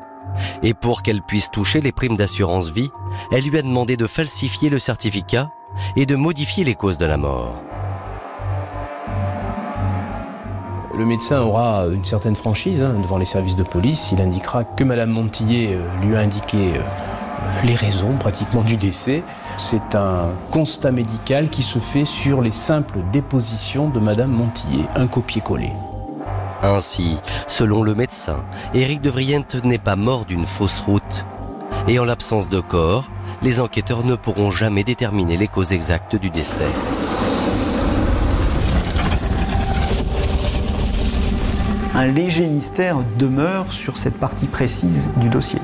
Et pour qu'elle puisse toucher les primes d'assurance vie, elle lui a demandé de falsifier le certificat et de modifier les causes de la mort. Le médecin aura une certaine franchise devant les services de police. Il indiquera que Madame Montillier lui a indiqué les raisons pratiquement du décès. C'est un constat médical qui se fait sur les simples dépositions de Madame Montillier, un copier-coller. Ainsi, selon le médecin, Éric de Vriente n'est pas mort d'une fausse route. Et en l'absence de corps, les enquêteurs ne pourront jamais déterminer les causes exactes du décès. Un léger mystère demeure sur cette partie précise du dossier.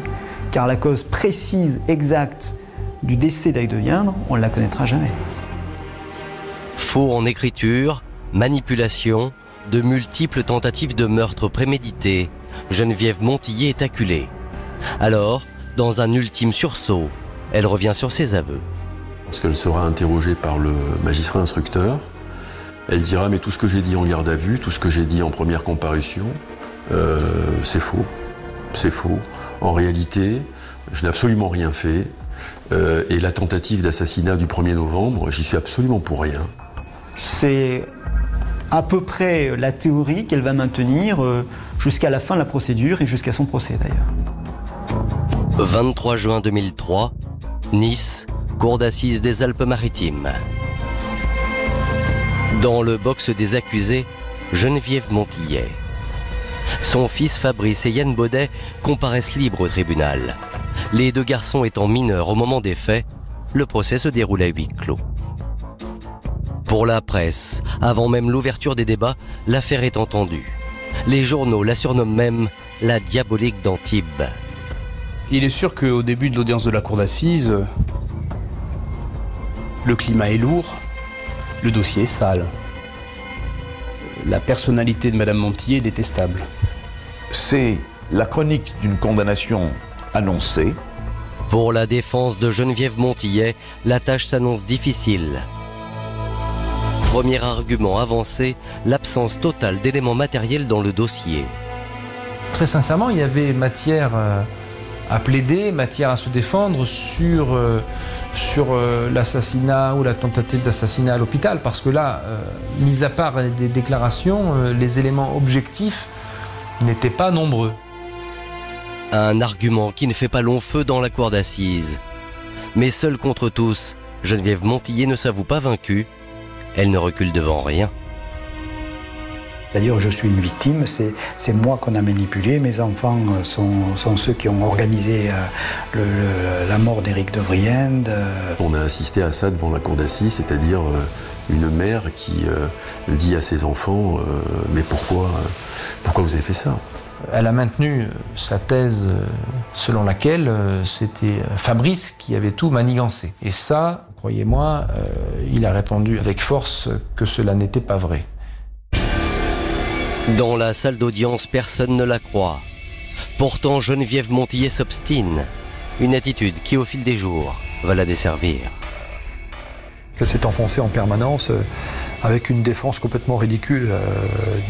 Car la cause précise, exacte du décès d'Éric de Vriente, on ne la connaîtra jamais. Faux en écriture, manipulation, de multiples tentatives de meurtre prémédité, Geneviève Montillier est acculée. Alors, dans un ultime sursaut, elle revient sur ses aveux. Lorsqu'elle sera interrogée par le magistrat instructeur, elle dira « mais tout ce que j'ai dit en garde à vue, tout ce que j'ai dit en première comparution, c'est faux. C'est faux. En réalité, je n'ai absolument rien fait. Et la tentative d'assassinat du 1er novembre, j'y suis absolument pour rien. » C'est à peu près la théorie qu'elle va maintenir jusqu'à la fin de la procédure et jusqu'à son procès d'ailleurs. 23 juin 2003, Nice, cour d'assises des Alpes-Maritimes. Dans le box des accusés, Geneviève Montillier. Son fils Fabrice et Yann Baudet comparaissent libres au tribunal. Les 2 garçons étant mineurs au moment des faits, le procès se déroule à huis clos. Pour la presse, avant même l'ouverture des débats, l'affaire est entendue. Les journaux la surnomment même la diabolique d'Antibes. Il est sûr qu'au début de l'audience de la cour d'assises, le climat est lourd, le dossier est sale. La personnalité de Madame Montillier est détestable. C'est la chronique d'une condamnation annoncée. Pour la défense de Geneviève Montillet, la tâche s'annonce difficile. Premier argument avancé, l'absence totale d'éléments matériels dans le dossier. Très sincèrement, il y avait matière à plaider, matière à se défendre sur l'assassinat ou la tentative d'assassinat à l'hôpital, parce que là, mis à part des déclarations, les éléments objectifs n'étaient pas nombreux. Un argument qui ne fait pas long feu dans la cour d'assises. Mais seule contre tous, Geneviève Montillet ne s'avoue pas vaincue. Elle ne recule devant rien. C'est-à-dire, je suis une victime, c'est moi qu'on a manipulé, mes enfants sont ceux qui ont organisé la mort d'Éric de Vriende. On a assisté à ça devant la cour d'assises, c'est-à-dire une mère qui dit à ses enfants « Mais pourquoi vous avez fait ça ?» Elle a maintenu sa thèse selon laquelle c'était Fabrice qui avait tout manigancé. Et ça, croyez-moi, il a répondu avec force que cela n'était pas vrai. Dans la salle d'audience, personne ne la croit. Pourtant, Geneviève Montillet s'obstine. Une attitude qui, au fil des jours, va la desservir. Elle s'est enfoncée en permanence avec une défense complètement ridicule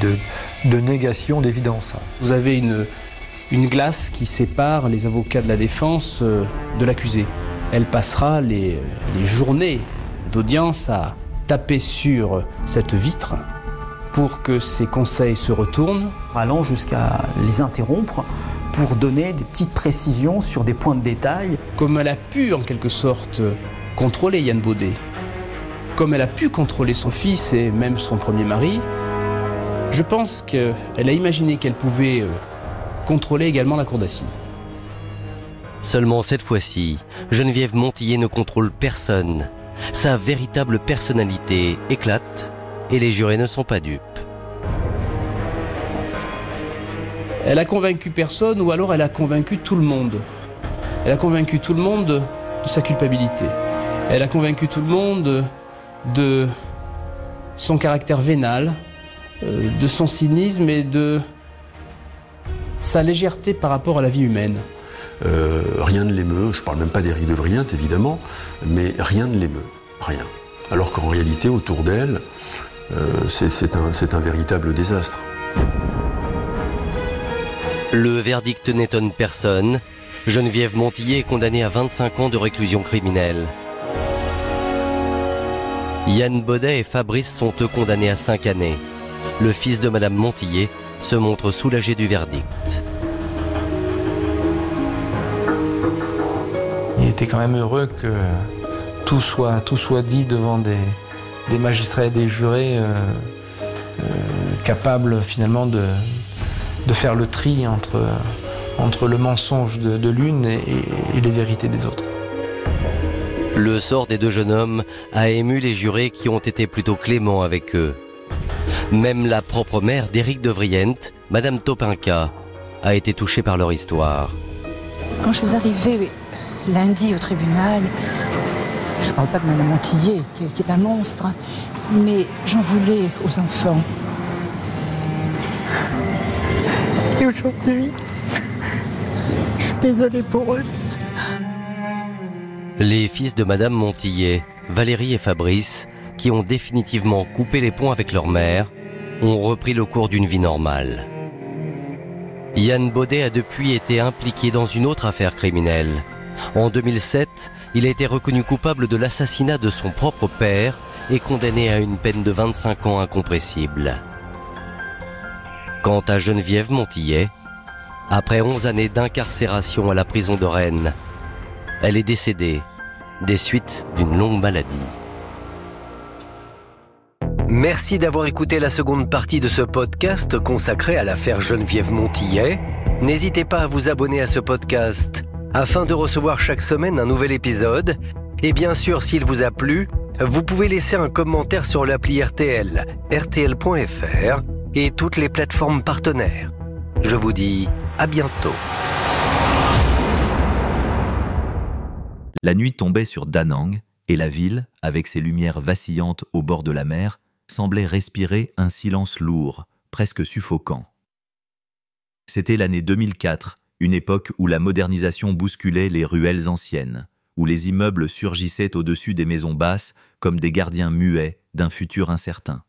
de négation d'évidence. Vous avez une glace qui sépare les avocats de la défense de l'accusé. Elle passera les journées d'audience à taper sur cette vitre pour que ses conseils se retournent. Allant jusqu'à les interrompre pour donner des petites précisions sur des points de détail. Comme elle a pu en quelque sorte contrôler Yann Baudet, comme elle a pu contrôler son fils et même son premier mari, je pense qu'elle a imaginé qu'elle pouvait contrôler également la cour d'assises. Seulement cette fois-ci, Geneviève Montillet ne contrôle personne. Sa véritable personnalité éclate et les jurés ne sont pas dupes. Elle a convaincu personne ou alors elle a convaincu tout le monde. Elle a convaincu tout le monde de sa culpabilité. Elle a convaincu tout le monde de son caractère vénal, de son cynisme et de sa légèreté par rapport à la vie humaine. Rien ne l'émeut, je ne parle même pas d'Éric de Vriende évidemment, mais rien ne l'émeut, rien. Alors qu'en réalité, autour d'elle, c'est un véritable désastre. Le verdict n'étonne personne. Geneviève Montillet est condamnée à 25 ans de réclusion criminelle. Yann Baudet et Fabrice sont eux condamnés à 5 années. Le fils de Madame Montillet se montre soulagé du verdict. Il était quand même heureux que tout soit dit devant des magistrats et des jurés capables finalement de faire le tri entre le mensonge de l'une et les vérités des autres. Le sort des deux jeunes hommes a ému les jurés qui ont été plutôt cléments avec eux. Même la propre mère d'Éric de Vriende, Madame Topinka, a été touchée par leur histoire. Quand je suis arrivée lundi au tribunal, je ne parle pas de Madame Montillet, qui est un monstre, mais j'en voulais aux enfants. Et aujourd'hui, je suis désolée pour eux. Les fils de Madame Montillet, Valérie et Fabrice, qui ont définitivement coupé les ponts avec leur mère, ont repris le cours d'une vie normale. Yann Baudet a depuis été impliqué dans une autre affaire criminelle. En 2007, il a été reconnu coupable de l'assassinat de son propre père et condamné à une peine de 25 ans incompressible. Quant à Geneviève Montillet, après 11 années d'incarcération à la prison de Rennes, elle est décédée des suites d'une longue maladie. Merci d'avoir écouté la seconde partie de ce podcast consacré à l'affaire Geneviève Montillet. N'hésitez pas à vous abonner à ce podcast afin de recevoir chaque semaine un nouvel épisode. Et bien sûr, s'il vous a plu, vous pouvez laisser un commentaire sur l'appli RTL, rtl.fr et toutes les plateformes partenaires. Je vous dis à bientôt. La nuit tombait sur Da Nang et la ville, avec ses lumières vacillantes au bord de la mer, semblait respirer un silence lourd, presque suffocant. C'était l'année 2004, une époque où la modernisation bousculait les ruelles anciennes, où les immeubles surgissaient au-dessus des maisons basses comme des gardiens muets d'un futur incertain.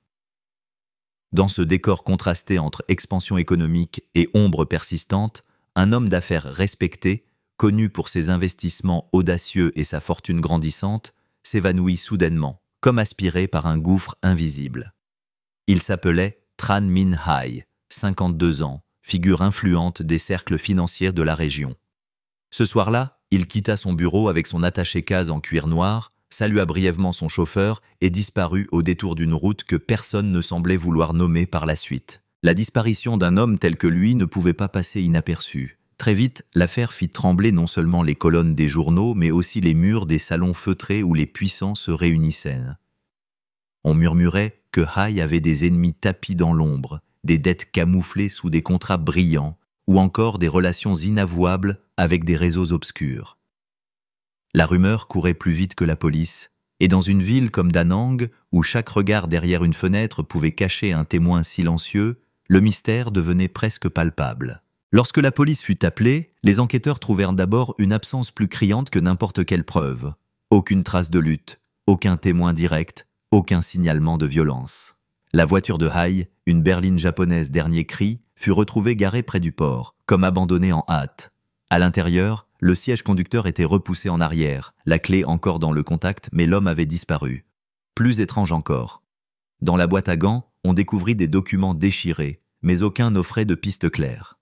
Dans ce décor contrasté entre expansion économique et ombre persistante, un homme d'affaires respecté, connu pour ses investissements audacieux et sa fortune grandissante, s'évanouit soudainement, comme aspiré par un gouffre invisible. Il s'appelait Tran Minh Hai, 52 ans, figure influente des cercles financiers de la région. Ce soir-là, il quitta son bureau avec son attaché-case en cuir noir, salua brièvement son chauffeur et disparut au détour d'une route que personne ne semblait vouloir nommer par la suite. La disparition d'un homme tel que lui ne pouvait pas passer inaperçue. Très vite, l'affaire fit trembler non seulement les colonnes des journaux, mais aussi les murs des salons feutrés où les puissants se réunissaient. On murmurait que Hai avait des ennemis tapis dans l'ombre, des dettes camouflées sous des contrats brillants, ou encore des relations inavouables avec des réseaux obscurs. La rumeur courait plus vite que la police, et dans une ville comme Da Nang, où chaque regard derrière une fenêtre pouvait cacher un témoin silencieux, le mystère devenait presque palpable. Lorsque la police fut appelée, les enquêteurs trouvèrent d'abord une absence plus criante que n'importe quelle preuve. Aucune trace de lutte, aucun témoin direct, aucun signalement de violence. La voiture de Hai, une berline japonaise dernier cri, fut retrouvée garée près du port, comme abandonnée en hâte. À l'intérieur, le siège conducteur était repoussé en arrière, la clé encore dans le contact, mais l'homme avait disparu. Plus étrange encore. Dans la boîte à gants, on découvrit des documents déchirés, mais aucun n'offrait de piste claire.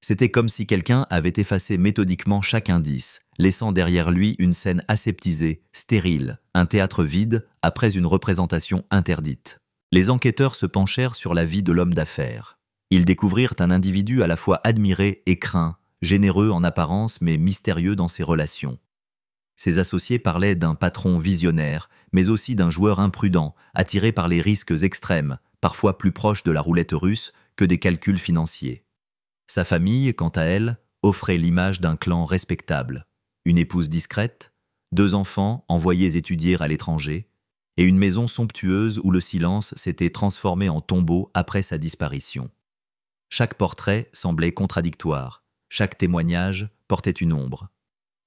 C'était comme si quelqu'un avait effacé méthodiquement chaque indice, laissant derrière lui une scène aseptisée, stérile, un théâtre vide après une représentation interdite. Les enquêteurs se penchèrent sur la vie de l'homme d'affaires. Ils découvrirent un individu à la fois admiré et craint, généreux en apparence mais mystérieux dans ses relations. Ses associés parlaient d'un patron visionnaire, mais aussi d'un joueur imprudent, attiré par les risques extrêmes, parfois plus proche de la roulette russe que des calculs financiers. Sa famille, quant à elle, offrait l'image d'un clan respectable, une épouse discrète, 2 enfants envoyés étudier à l'étranger, et une maison somptueuse où le silence s'était transformé en tombeau après sa disparition. Chaque portrait semblait contradictoire, chaque témoignage portait une ombre.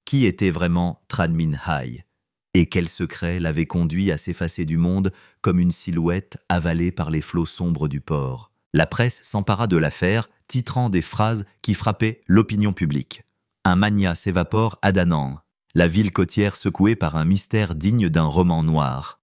Qui était vraiment Tran Minh Hai? Et quel secret l'avait conduit à s'effacer du monde comme une silhouette avalée par les flots sombres du port? La presse s'empara de l'affaire, titrant des phrases qui frappaient l'opinion publique. Un mania s'évapore à Da Nang, la ville côtière secouée par un mystère digne d'un roman noir.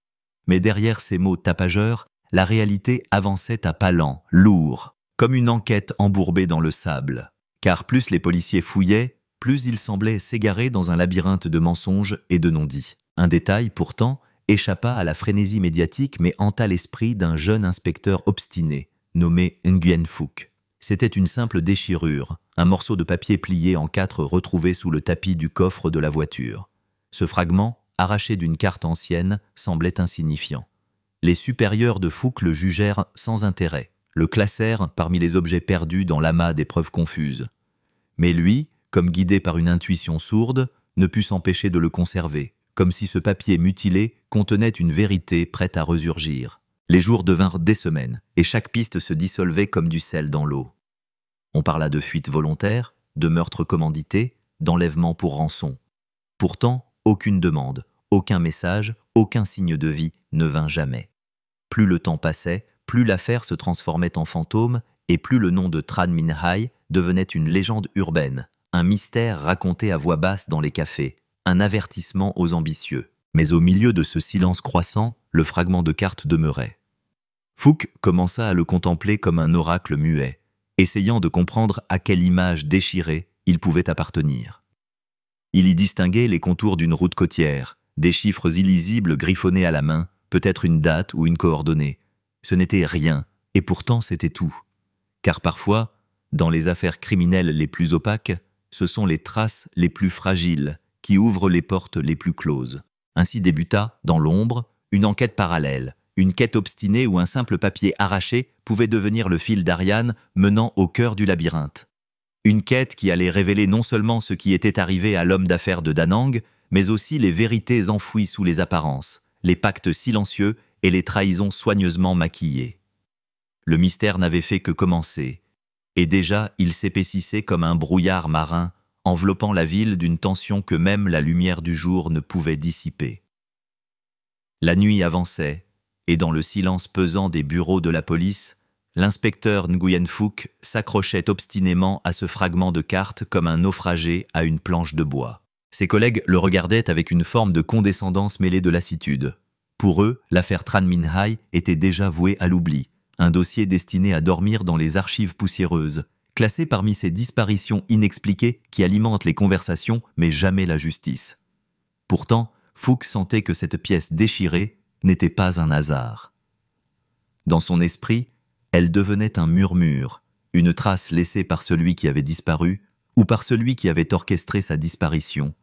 Mais derrière ces mots tapageurs, la réalité avançait à pas lents, lourds, comme une enquête embourbée dans le sable. Car plus les policiers fouillaient, plus ils semblaient s'égarer dans un labyrinthe de mensonges et de non-dits. Un détail, pourtant, échappa à la frénésie médiatique mais hanta l'esprit d'un jeune inspecteur obstiné, nommé Nguyen Phuc. C'était une simple déchirure, un morceau de papier plié en 4 retrouvé sous le tapis du coffre de la voiture. Ce fragment, arraché d'une carte ancienne, semblait insignifiant. Les supérieurs de Phuc le jugèrent sans intérêt, le classèrent parmi les objets perdus dans l'amas des preuves confuses. Mais lui, comme guidé par une intuition sourde, ne put s'empêcher de le conserver, comme si ce papier mutilé contenait une vérité prête à resurgir. Les jours devinrent des semaines, et chaque piste se dissolvait comme du sel dans l'eau. On parla de fuite volontaire, de meurtre commandité, d'enlèvement pour rançon. Pourtant, aucune demande, aucun message, aucun signe de vie ne vint jamais. Plus le temps passait, plus l'affaire se transformait en fantôme, et plus le nom de Tran Minh Hai devenait une légende urbaine, un mystère raconté à voix basse dans les cafés, un avertissement aux ambitieux. Mais au milieu de ce silence croissant, le fragment de carte demeurait. Phuc commença à le contempler comme un oracle muet, essayant de comprendre à quelle image déchirée il pouvait appartenir. Il y distinguait les contours d'une route côtière, des chiffres illisibles griffonnés à la main, peut-être une date ou une coordonnée. Ce n'était rien, et pourtant c'était tout. Car parfois, dans les affaires criminelles les plus opaques, ce sont les traces les plus fragiles qui ouvrent les portes les plus closes. Ainsi débuta, dans l'ombre, une enquête parallèle, une quête obstinée où un simple papier arraché pouvait devenir le fil d'Ariane menant au cœur du labyrinthe. Une quête qui allait révéler non seulement ce qui était arrivé à l'homme d'affaires de Da Nang, mais aussi les vérités enfouies sous les apparences, les pactes silencieux et les trahisons soigneusement maquillées. Le mystère n'avait fait que commencer, et déjà il s'épaississait comme un brouillard marin, enveloppant la ville d'une tension que même la lumière du jour ne pouvait dissiper. La nuit avançait, et dans le silence pesant des bureaux de la police, l'inspecteur Nguyen Phuc s'accrochait obstinément à ce fragment de carte comme un naufragé à une planche de bois. Ses collègues le regardaient avec une forme de condescendance mêlée de lassitude. Pour eux, l'affaire Tran Minh Hai était déjà vouée à l'oubli, un dossier destiné à dormir dans les archives poussiéreuses, classé parmi ces disparitions inexpliquées qui alimentent les conversations mais jamais la justice. Pourtant, Phuc sentait que cette pièce déchirée n'était pas un hasard. Dans son esprit, elle devenait un murmure, une trace laissée par celui qui avait disparu ou par celui qui avait orchestré sa disparition,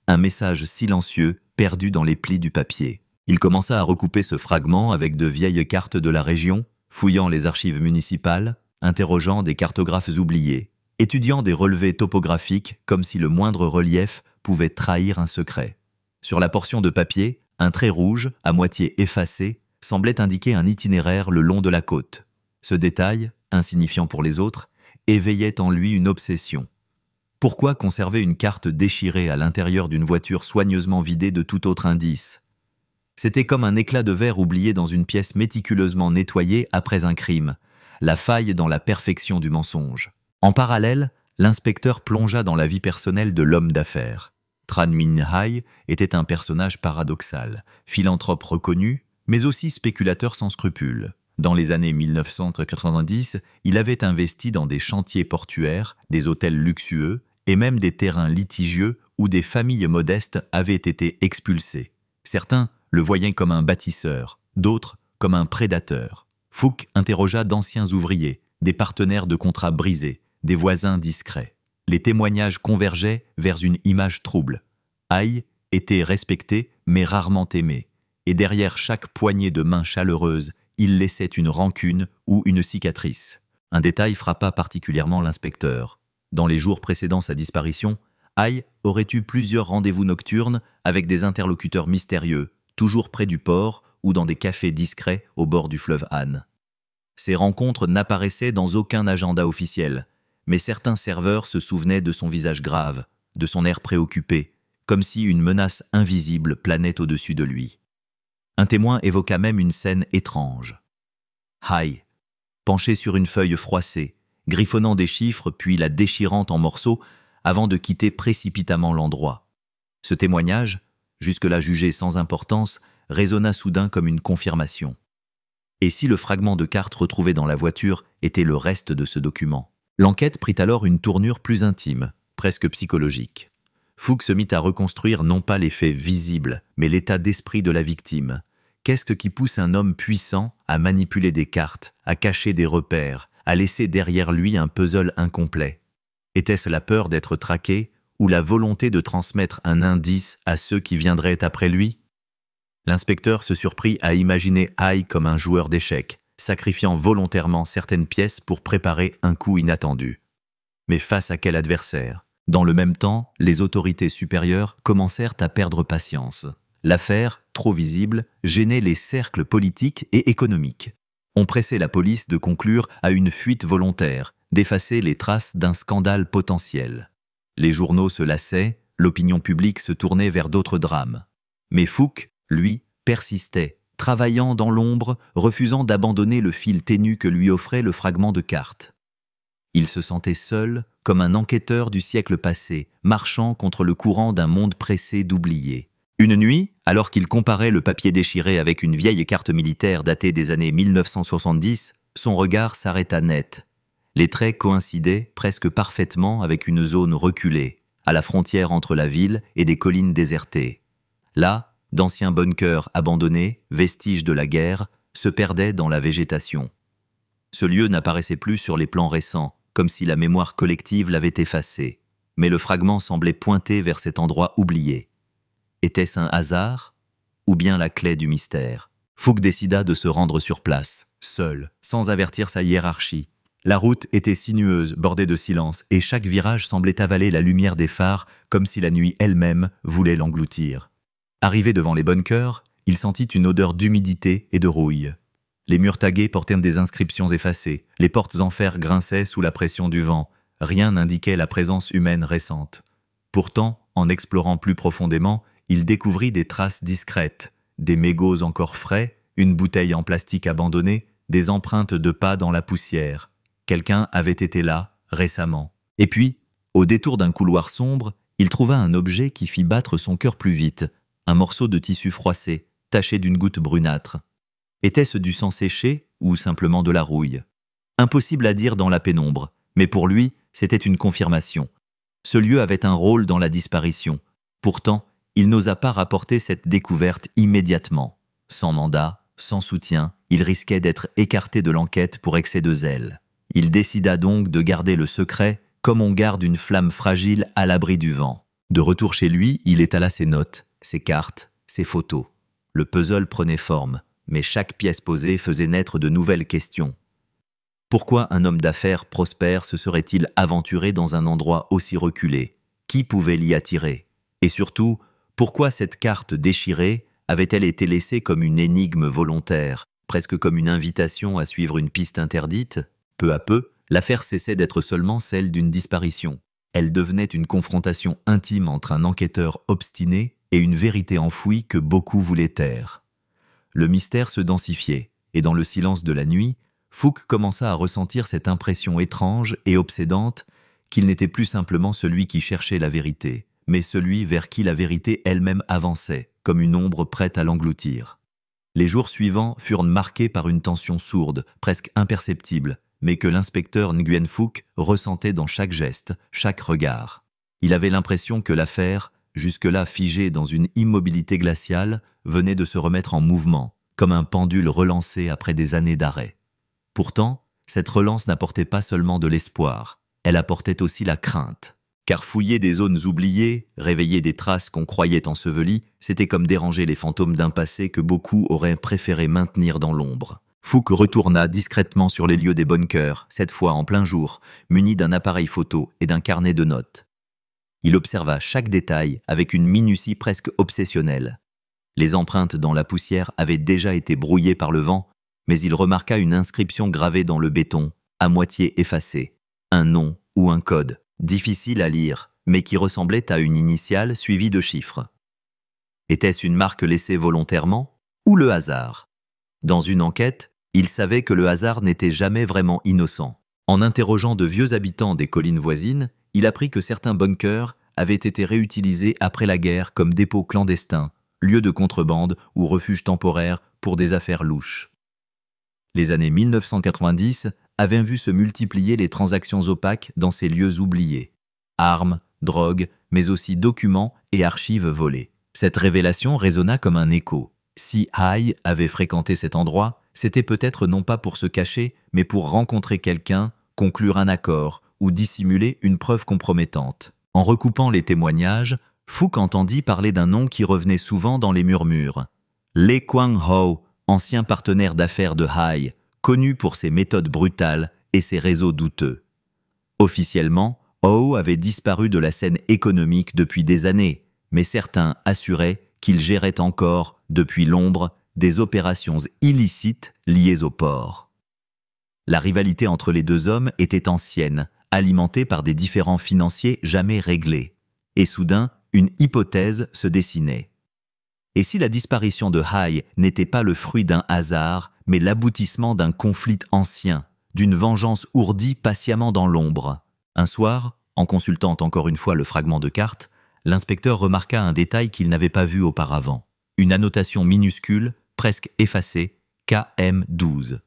un message silencieux perdu dans les plis du papier. Il commença à recouper ce fragment avec de vieilles cartes de la région, fouillant les archives municipales, interrogeant des cartographes oubliés, étudiant des relevés topographiques comme si le moindre relief pouvait trahir un secret. Sur la portion de papier, un trait rouge, à moitié effacé, semblait indiquer un itinéraire le long de la côte. Ce détail, insignifiant pour les autres, éveillait en lui une obsession. Pourquoi conserver une carte déchirée à l'intérieur d'une voiture soigneusement vidée de tout autre indice ? C'était comme un éclat de verre oublié dans une pièce méticuleusement nettoyée après un crime, la faille dans la perfection du mensonge. En parallèle, l'inspecteur plongea dans la vie personnelle de l'homme d'affaires. Tran Minh Hai était un personnage paradoxal, philanthrope reconnu, mais aussi spéculateur sans scrupules. Dans les années 1990, il avait investi dans des chantiers portuaires, des hôtels luxueux et même des terrains litigieux où des familles modestes avaient été expulsées. Certains le voyaient comme un bâtisseur, d'autres comme un prédateur. Phuc interrogea d'anciens ouvriers, des partenaires de contrats brisés, des voisins discrets. Les témoignages convergeaient vers une image trouble. Hai était respecté mais rarement aimé, et derrière chaque poignée de main chaleureuse, il laissait une rancune ou une cicatrice. Un détail frappa particulièrement l'inspecteur. Dans les jours précédant sa disparition, Hai aurait eu plusieurs rendez-vous nocturnes avec des interlocuteurs mystérieux, toujours près du port ou dans des cafés discrets au bord du fleuve Han. Ces rencontres n'apparaissaient dans aucun agenda officiel, mais certains serveurs se souvenaient de son visage grave, de son air préoccupé, comme si une menace invisible planait au-dessus de lui. Un témoin évoqua même une scène étrange. Hai, penché sur une feuille froissée, griffonnant des chiffres puis la déchirant en morceaux avant de quitter précipitamment l'endroit. Ce témoignage, jusque-là jugé sans importance, résonna soudain comme une confirmation. Et si le fragment de carte retrouvé dans la voiture était le reste de ce document? L'enquête prit alors une tournure plus intime, presque psychologique. Phuc se mit à reconstruire non pas les faits visibles, mais l'état d'esprit de la victime. Qu'est-ce qui pousse un homme puissant à manipuler des cartes, à cacher des repères, à laisser derrière lui un puzzle incomplet? Était-ce la peur d'être traqué ou la volonté de transmettre un indice à ceux qui viendraient après lui? L'inspecteur se surprit à imaginer Hai comme un joueur d'échecs, sacrifiant volontairement certaines pièces pour préparer un coup inattendu. Mais face à quel adversaire? Dans le même temps, les autorités supérieures commencèrent à perdre patience. L'affaire, trop visible, gênait les cercles politiques et économiques. On pressait la police de conclure à une fuite volontaire, d'effacer les traces d'un scandale potentiel. Les journaux se lassaient, l'opinion publique se tournait vers d'autres drames. Mais Phuc, lui, persistait, travaillant dans l'ombre, refusant d'abandonner le fil ténu que lui offrait le fragment de carte. Il se sentait seul, comme un enquêteur du siècle passé, marchant contre le courant d'un monde pressé d'oublier. Une nuit, alors qu'il comparait le papier déchiré avec une vieille carte militaire datée des années 1970, son regard s'arrêta net. Les traits coïncidaient presque parfaitement avec une zone reculée, à la frontière entre la ville et des collines désertées. Là, d'anciens bunkers abandonnés, vestiges de la guerre, se perdaient dans la végétation. Ce lieu n'apparaissait plus sur les plans récents, comme si la mémoire collective l'avait effacé, mais le fragment semblait pointer vers cet endroit oublié. Était-ce un hasard ou bien la clé du mystère? Phuc décida de se rendre sur place, seul, sans avertir sa hiérarchie. La route était sinueuse, bordée de silence, et chaque virage semblait avaler la lumière des phares comme si la nuit elle-même voulait l'engloutir. Arrivé devant les bunkers, il sentit une odeur d'humidité et de rouille. Les murs tagués portaient des inscriptions effacées, les portes en fer grinçaient sous la pression du vent, rien n'indiquait la présence humaine récente. Pourtant, en explorant plus profondément, il découvrit des traces discrètes, des mégots encore frais, une bouteille en plastique abandonnée, des empreintes de pas dans la poussière. Quelqu'un avait été là, récemment. Et puis, au détour d'un couloir sombre, il trouva un objet qui fit battre son cœur plus vite, un morceau de tissu froissé, taché d'une goutte brunâtre. Était-ce du sang séché ou simplement de la rouille? Impossible à dire dans la pénombre, mais pour lui, c'était une confirmation. Ce lieu avait un rôle dans la disparition. Pourtant, il n'osa pas rapporter cette découverte immédiatement. Sans mandat, sans soutien, il risquait d'être écarté de l'enquête pour excès de zèle. Il décida donc de garder le secret comme on garde une flamme fragile à l'abri du vent. De retour chez lui, il étala ses notes, ses cartes, ses photos. Le puzzle prenait forme, mais chaque pièce posée faisait naître de nouvelles questions. Pourquoi un homme d'affaires prospère se serait-il aventuré dans un endroit aussi reculé? Qui pouvait l'y attirer? Et surtout, pourquoi cette carte déchirée avait-elle été laissée comme une énigme volontaire, presque comme une invitation à suivre une piste interdite? Peu à peu, l'affaire cessait d'être seulement celle d'une disparition. Elle devenait une confrontation intime entre un enquêteur obstiné et une vérité enfouie que beaucoup voulaient taire. Le mystère se densifiait, et dans le silence de la nuit, Fouque commença à ressentir cette impression étrange et obsédante qu'il n'était plus simplement celui qui cherchait la vérité, mais celui vers qui la vérité elle-même avançait, comme une ombre prête à l'engloutir. Les jours suivants furent marqués par une tension sourde, presque imperceptible, mais que l'inspecteur Nguyen Phuc ressentait dans chaque geste, chaque regard. Il avait l'impression que l'affaire, jusque-là figée dans une immobilité glaciale, venait de se remettre en mouvement, comme un pendule relancé après des années d'arrêt. Pourtant, cette relance n'apportait pas seulement de l'espoir, elle apportait aussi la crainte. Car fouiller des zones oubliées, réveiller des traces qu'on croyait ensevelies, c'était comme déranger les fantômes d'un passé que beaucoup auraient préféré maintenir dans l'ombre. Phuc retourna discrètement sur les lieux des bunkers, cette fois en plein jour, muni d'un appareil photo et d'un carnet de notes. Il observa chaque détail avec une minutie presque obsessionnelle. Les empreintes dans la poussière avaient déjà été brouillées par le vent, mais il remarqua une inscription gravée dans le béton, à moitié effacée, un nom ou un code, difficile à lire, mais qui ressemblait à une initiale suivie de chiffres. Était-ce une marque laissée volontairement ou le hasard? Dans une enquête, il savait que le hasard n'était jamais vraiment innocent. En interrogeant de vieux habitants des collines voisines, il apprit que certains bunkers avaient été réutilisés après la guerre comme dépôts clandestins, lieux de contrebande ou refuges temporaires pour des affaires louches. Les années 1990 avaient vu se multiplier les transactions opaques dans ces lieux oubliés. Armes, drogues, mais aussi documents et archives volées. Cette révélation résonna comme un écho. Si Hai avait fréquenté cet endroit, c'était peut-être non pas pour se cacher, mais pour rencontrer quelqu'un, conclure un accord ou dissimuler une preuve compromettante. En recoupant les témoignages, Phuc entendit parler d'un nom qui revenait souvent dans les murmures. Lee Kwang-ho, ancien partenaire d'affaires de Hai, connu pour ses méthodes brutales et ses réseaux douteux. Officiellement, Ho avait disparu de la scène économique depuis des années, mais certains assuraient qu'il gérait encore, depuis l'ombre, des opérations illicites liées au port. La rivalité entre les deux hommes était ancienne, alimentée par des différends financiers jamais réglés. Et soudain, une hypothèse se dessinait. Et si la disparition de Hai n'était pas le fruit d'un hasard, mais l'aboutissement d'un conflit ancien, d'une vengeance ourdie patiemment dans l'ombre? Un soir, en consultant encore une fois le fragment de carte, l'inspecteur remarqua un détail qu'il n'avait pas vu auparavant. Une annotation minuscule, presque effacée, KM12.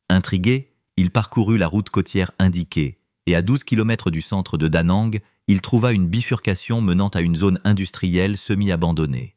Intrigué, il parcourut la route côtière indiquée, et à 12 km du centre de Da Nang, il trouva une bifurcation menant à une zone industrielle semi-abandonnée.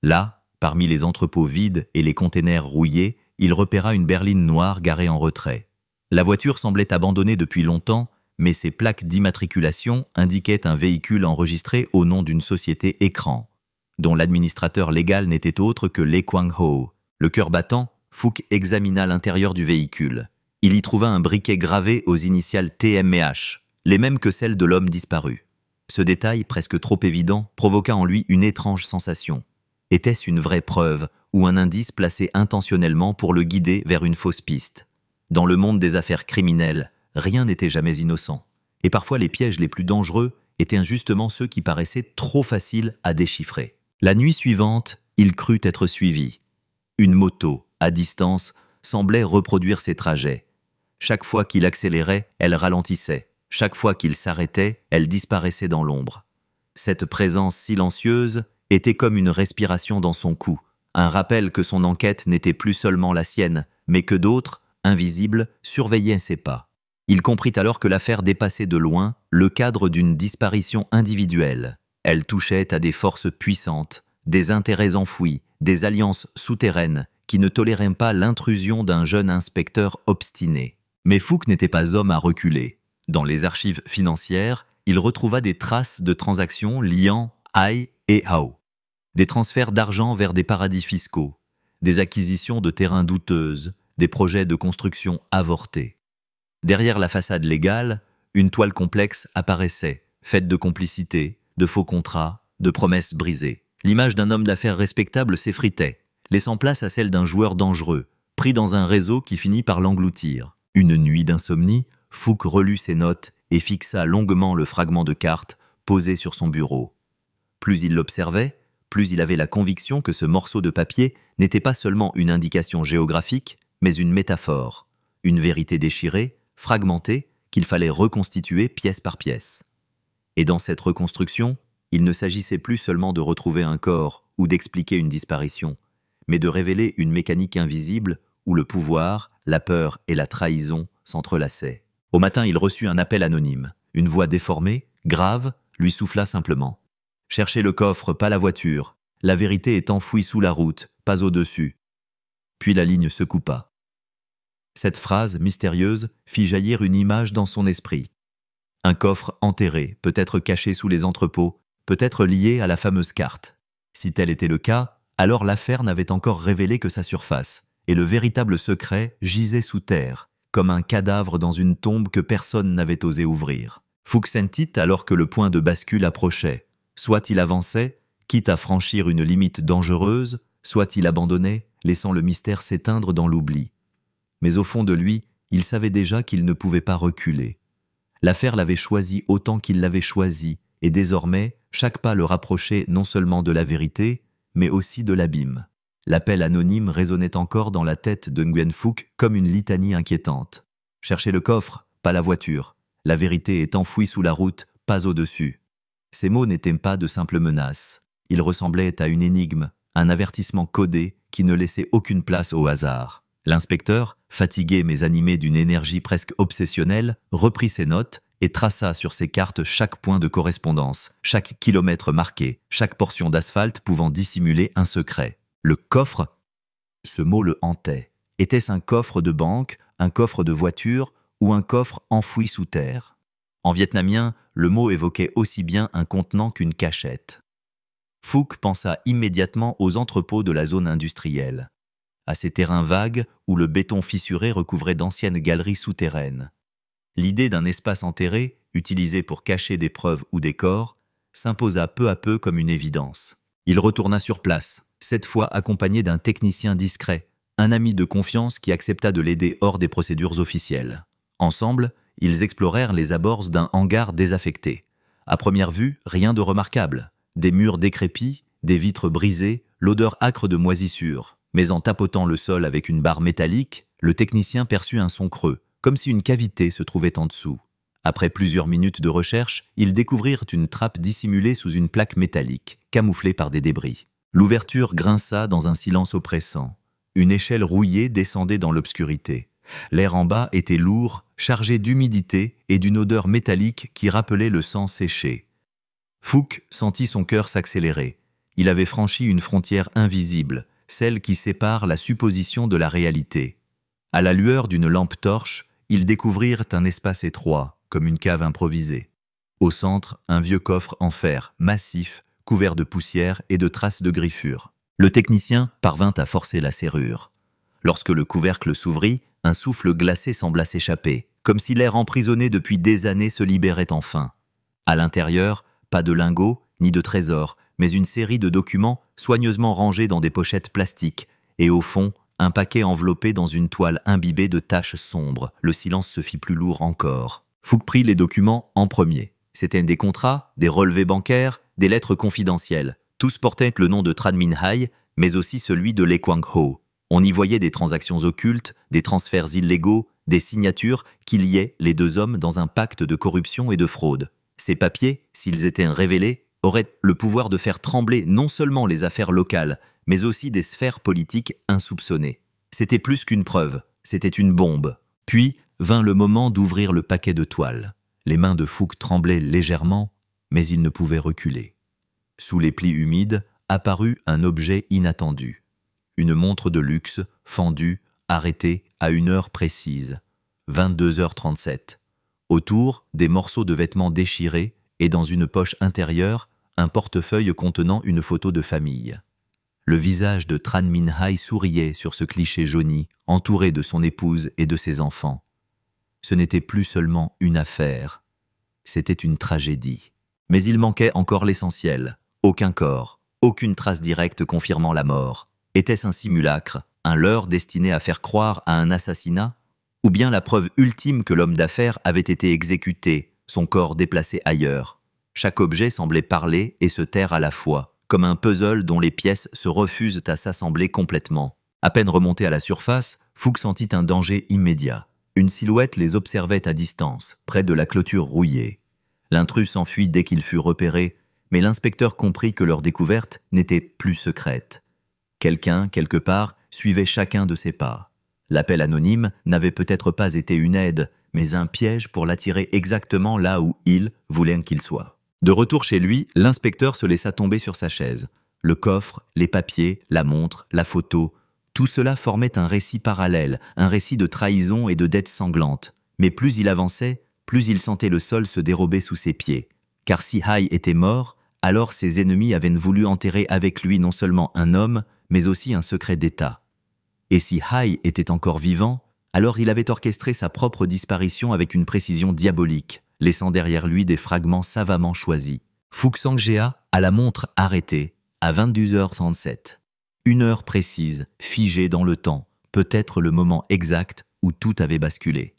Là, parmi les entrepôts vides et les containers rouillés, il repéra une berline noire garée en retrait. La voiture semblait abandonnée depuis longtemps, mais ses plaques d'immatriculation indiquaient un véhicule enregistré au nom d'une société écran, dont l'administrateur légal n'était autre que Lee Kwang-ho. Le cœur battant, Phuc examina l'intérieur du véhicule. Il y trouva un briquet gravé aux initiales TMH, les mêmes que celles de l'homme disparu. Ce détail, presque trop évident, provoqua en lui une étrange sensation. Était-ce une vraie preuve, ou un indice placé intentionnellement pour le guider vers une fausse piste. Dans le monde des affaires criminelles, rien n'était jamais innocent. Et parfois les pièges les plus dangereux étaient justement ceux qui paraissaient trop faciles à déchiffrer. La nuit suivante, il crut être suivi. Une moto, à distance, semblait reproduire ses trajets. Chaque fois qu'il accélérait, elle ralentissait. Chaque fois qu'il s'arrêtait, elle disparaissait dans l'ombre. Cette présence silencieuse était comme une respiration dans son cou, un rappel que son enquête n'était plus seulement la sienne, mais que d'autres, invisibles, surveillaient ses pas. Il comprit alors que l'affaire dépassait de loin le cadre d'une disparition individuelle. Elle touchait à des forces puissantes, des intérêts enfouis, des alliances souterraines qui ne toléraient pas l'intrusion d'un jeune inspecteur obstiné. Mais Fouque n'était pas homme à reculer. Dans les archives financières, il retrouva des traces de transactions liant Ai et Hao. Des transferts d'argent vers des paradis fiscaux, des acquisitions de terrains douteuses, des projets de construction avortés. Derrière la façade légale, une toile complexe apparaissait, faite de complicité, de faux contrats, de promesses brisées. L'image d'un homme d'affaires respectable s'effritait, laissant place à celle d'un joueur dangereux, pris dans un réseau qui finit par l'engloutir. Une nuit d'insomnie, Fouque relut ses notes et fixa longuement le fragment de carte posé sur son bureau. Plus il l'observait, plus il avait la conviction que ce morceau de papier n'était pas seulement une indication géographique, mais une métaphore, une vérité déchirée, fragmentée, qu'il fallait reconstituer pièce par pièce. Et dans cette reconstruction, il ne s'agissait plus seulement de retrouver un corps ou d'expliquer une disparition, mais de révéler une mécanique invisible où le pouvoir, la peur et la trahison s'entrelaçaient. Au matin, il reçut un appel anonyme. Une voix déformée, grave, lui souffla simplement. « Cherchez le coffre, pas la voiture. La vérité est enfouie sous la route, pas au-dessus. » Puis la ligne se coupa. Cette phrase mystérieuse fit jaillir une image dans son esprit. Un coffre enterré, peut-être caché sous les entrepôts, peut-être lié à la fameuse carte. Si tel était le cas, alors l'affaire n'avait encore révélé que sa surface, et le véritable secret gisait sous terre, comme un cadavre dans une tombe que personne n'avait osé ouvrir. Fouque sentit alors que le point de bascule approchait. Soit il avançait, quitte à franchir une limite dangereuse, soit il abandonnait, laissant le mystère s'éteindre dans l'oubli. Mais au fond de lui, il savait déjà qu'il ne pouvait pas reculer. L'affaire l'avait choisi autant qu'il l'avait choisi, et désormais, chaque pas le rapprochait non seulement de la vérité, mais aussi de l'abîme. L'appel anonyme résonnait encore dans la tête de Nguyen Phuc comme une litanie inquiétante. Cherchez le coffre, pas la voiture. La vérité est enfouie sous la route, pas au-dessus. Ces mots n'étaient pas de simples menaces. Ils ressemblaient à une énigme, un avertissement codé qui ne laissait aucune place au hasard. L'inspecteur, fatigué mais animé d'une énergie presque obsessionnelle, reprit ses notes et traça sur ses cartes chaque point de correspondance, chaque kilomètre marqué, chaque portion d'asphalte pouvant dissimuler un secret. Le coffre, ce mot le hantait. Était-ce un coffre de banque, un coffre de voiture ou un coffre enfoui sous terre? En vietnamien, le mot évoquait aussi bien un contenant qu'une cachette. Phuc pensa immédiatement aux entrepôts de la zone industrielle, à ces terrains vagues où le béton fissuré recouvrait d'anciennes galeries souterraines. L'idée d'un espace enterré, utilisé pour cacher des preuves ou des corps, s'imposa peu à peu comme une évidence. Il retourna sur place, cette fois accompagné d'un technicien discret, un ami de confiance qui accepta de l'aider hors des procédures officielles. Ensemble, ils explorèrent les abords d'un hangar désaffecté. À première vue, rien de remarquable. Des murs décrépits, des vitres brisées, l'odeur âcre de moisissure. Mais en tapotant le sol avec une barre métallique, le technicien perçut un son creux, comme si une cavité se trouvait en dessous. Après plusieurs minutes de recherche, ils découvrirent une trappe dissimulée sous une plaque métallique, camouflée par des débris. L'ouverture grinça dans un silence oppressant. Une échelle rouillée descendait dans l'obscurité. L'air en bas était lourd, chargé d'humidité et d'une odeur métallique qui rappelait le sang séché. Phuc sentit son cœur s'accélérer. Il avait franchi une frontière invisible, celle qui sépare la supposition de la réalité. À la lueur d'une lampe torche, ils découvrirent un espace étroit, comme une cave improvisée. Au centre, un vieux coffre en fer, massif, couvert de poussière et de traces de griffures. Le technicien parvint à forcer la serrure. Lorsque le couvercle s'ouvrit, un souffle glacé sembla s'échapper, comme si l'air emprisonné depuis des années se libérait enfin. À l'intérieur, pas de lingots ni de trésors, mais une série de documents soigneusement rangés dans des pochettes plastiques, et au fond, un paquet enveloppé dans une toile imbibée de taches sombres. Le silence se fit plus lourd encore. Phuc prit les documents en premier. C'étaient des contrats, des relevés bancaires, des lettres confidentielles. Tous portaient le nom de Tran Minh Hai, mais aussi celui de Lee Kwang-ho. On y voyait des transactions occultes, des transferts illégaux, des signatures qui liaient les deux hommes dans un pacte de corruption et de fraude. Ces papiers, s'ils étaient révélés, auraient le pouvoir de faire trembler non seulement les affaires locales, mais aussi des sphères politiques insoupçonnées. C'était plus qu'une preuve, c'était une bombe. Puis vint le moment d'ouvrir le paquet de toiles. Les mains de Phuc tremblaient légèrement, mais il ne pouvait reculer. Sous les plis humides apparut un objet inattendu. Une montre de luxe, fendue, arrêtée à une heure précise, 22h37. Autour, des morceaux de vêtements déchirés et dans une poche intérieure, un portefeuille contenant une photo de famille. Le visage de Tran Minh Hai souriait sur ce cliché jauni, entouré de son épouse et de ses enfants. Ce n'était plus seulement une affaire, c'était une tragédie. Mais il manquait encore l'essentiel. Aucun corps, aucune trace directe confirmant la mort. Était-ce un simulacre, un leurre destiné à faire croire à un assassinat, ou bien la preuve ultime que l'homme d'affaires avait été exécuté, son corps déplacé ailleurs? Chaque objet semblait parler et se taire à la fois, comme un puzzle dont les pièces se refusent à s'assembler complètement. À peine remonté à la surface, Phuc sentit un danger immédiat. Une silhouette les observait à distance, près de la clôture rouillée. L'intrus s'enfuit dès qu'il fut repéré, mais l'inspecteur comprit que leur découverte n'était plus secrète. Quelqu'un, quelque part, suivait chacun de ses pas. L'appel anonyme n'avait peut-être pas été une aide, mais un piège pour l'attirer exactement là où il voulait qu'il soit. De retour chez lui, l'inspecteur se laissa tomber sur sa chaise. Le coffre, les papiers, la montre, la photo, tout cela formait un récit parallèle, un récit de trahison et de dettes sanglantes. Mais plus il avançait, plus il sentait le sol se dérober sous ses pieds. Car si Hai était mort, alors ses ennemis avaient voulu enterrer avec lui non seulement un homme, mais aussi un secret d'État. Et si Hai était encore vivant, alors il avait orchestré sa propre disparition avec une précision diabolique, laissant derrière lui des fragments savamment choisis. Phuc Sanghea a la montre arrêtée à 22h37. Une heure précise, figée dans le temps, peut-être le moment exact où tout avait basculé.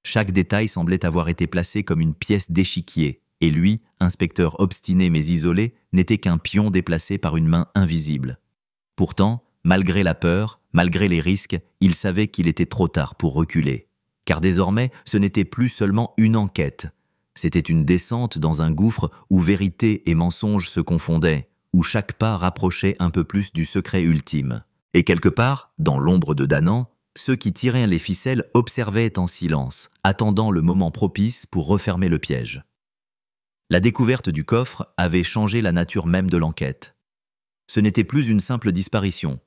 Chaque détail semblait avoir été placé comme une pièce d'échiquier, et lui, inspecteur obstiné mais isolé, n'était qu'un pion déplacé par une main invisible. Pourtant, malgré la peur, malgré les risques, il savait qu'il était trop tard pour reculer. Car désormais, ce n'était plus seulement une enquête. C'était une descente dans un gouffre où vérité et mensonge se confondaient, où chaque pas rapprochait un peu plus du secret ultime. Et quelque part, dans l'ombre de Danann, ceux qui tiraient les ficelles observaient en silence, attendant le moment propice pour refermer le piège. La découverte du coffre avait changé la nature même de l'enquête. Ce n'était plus une simple disparition.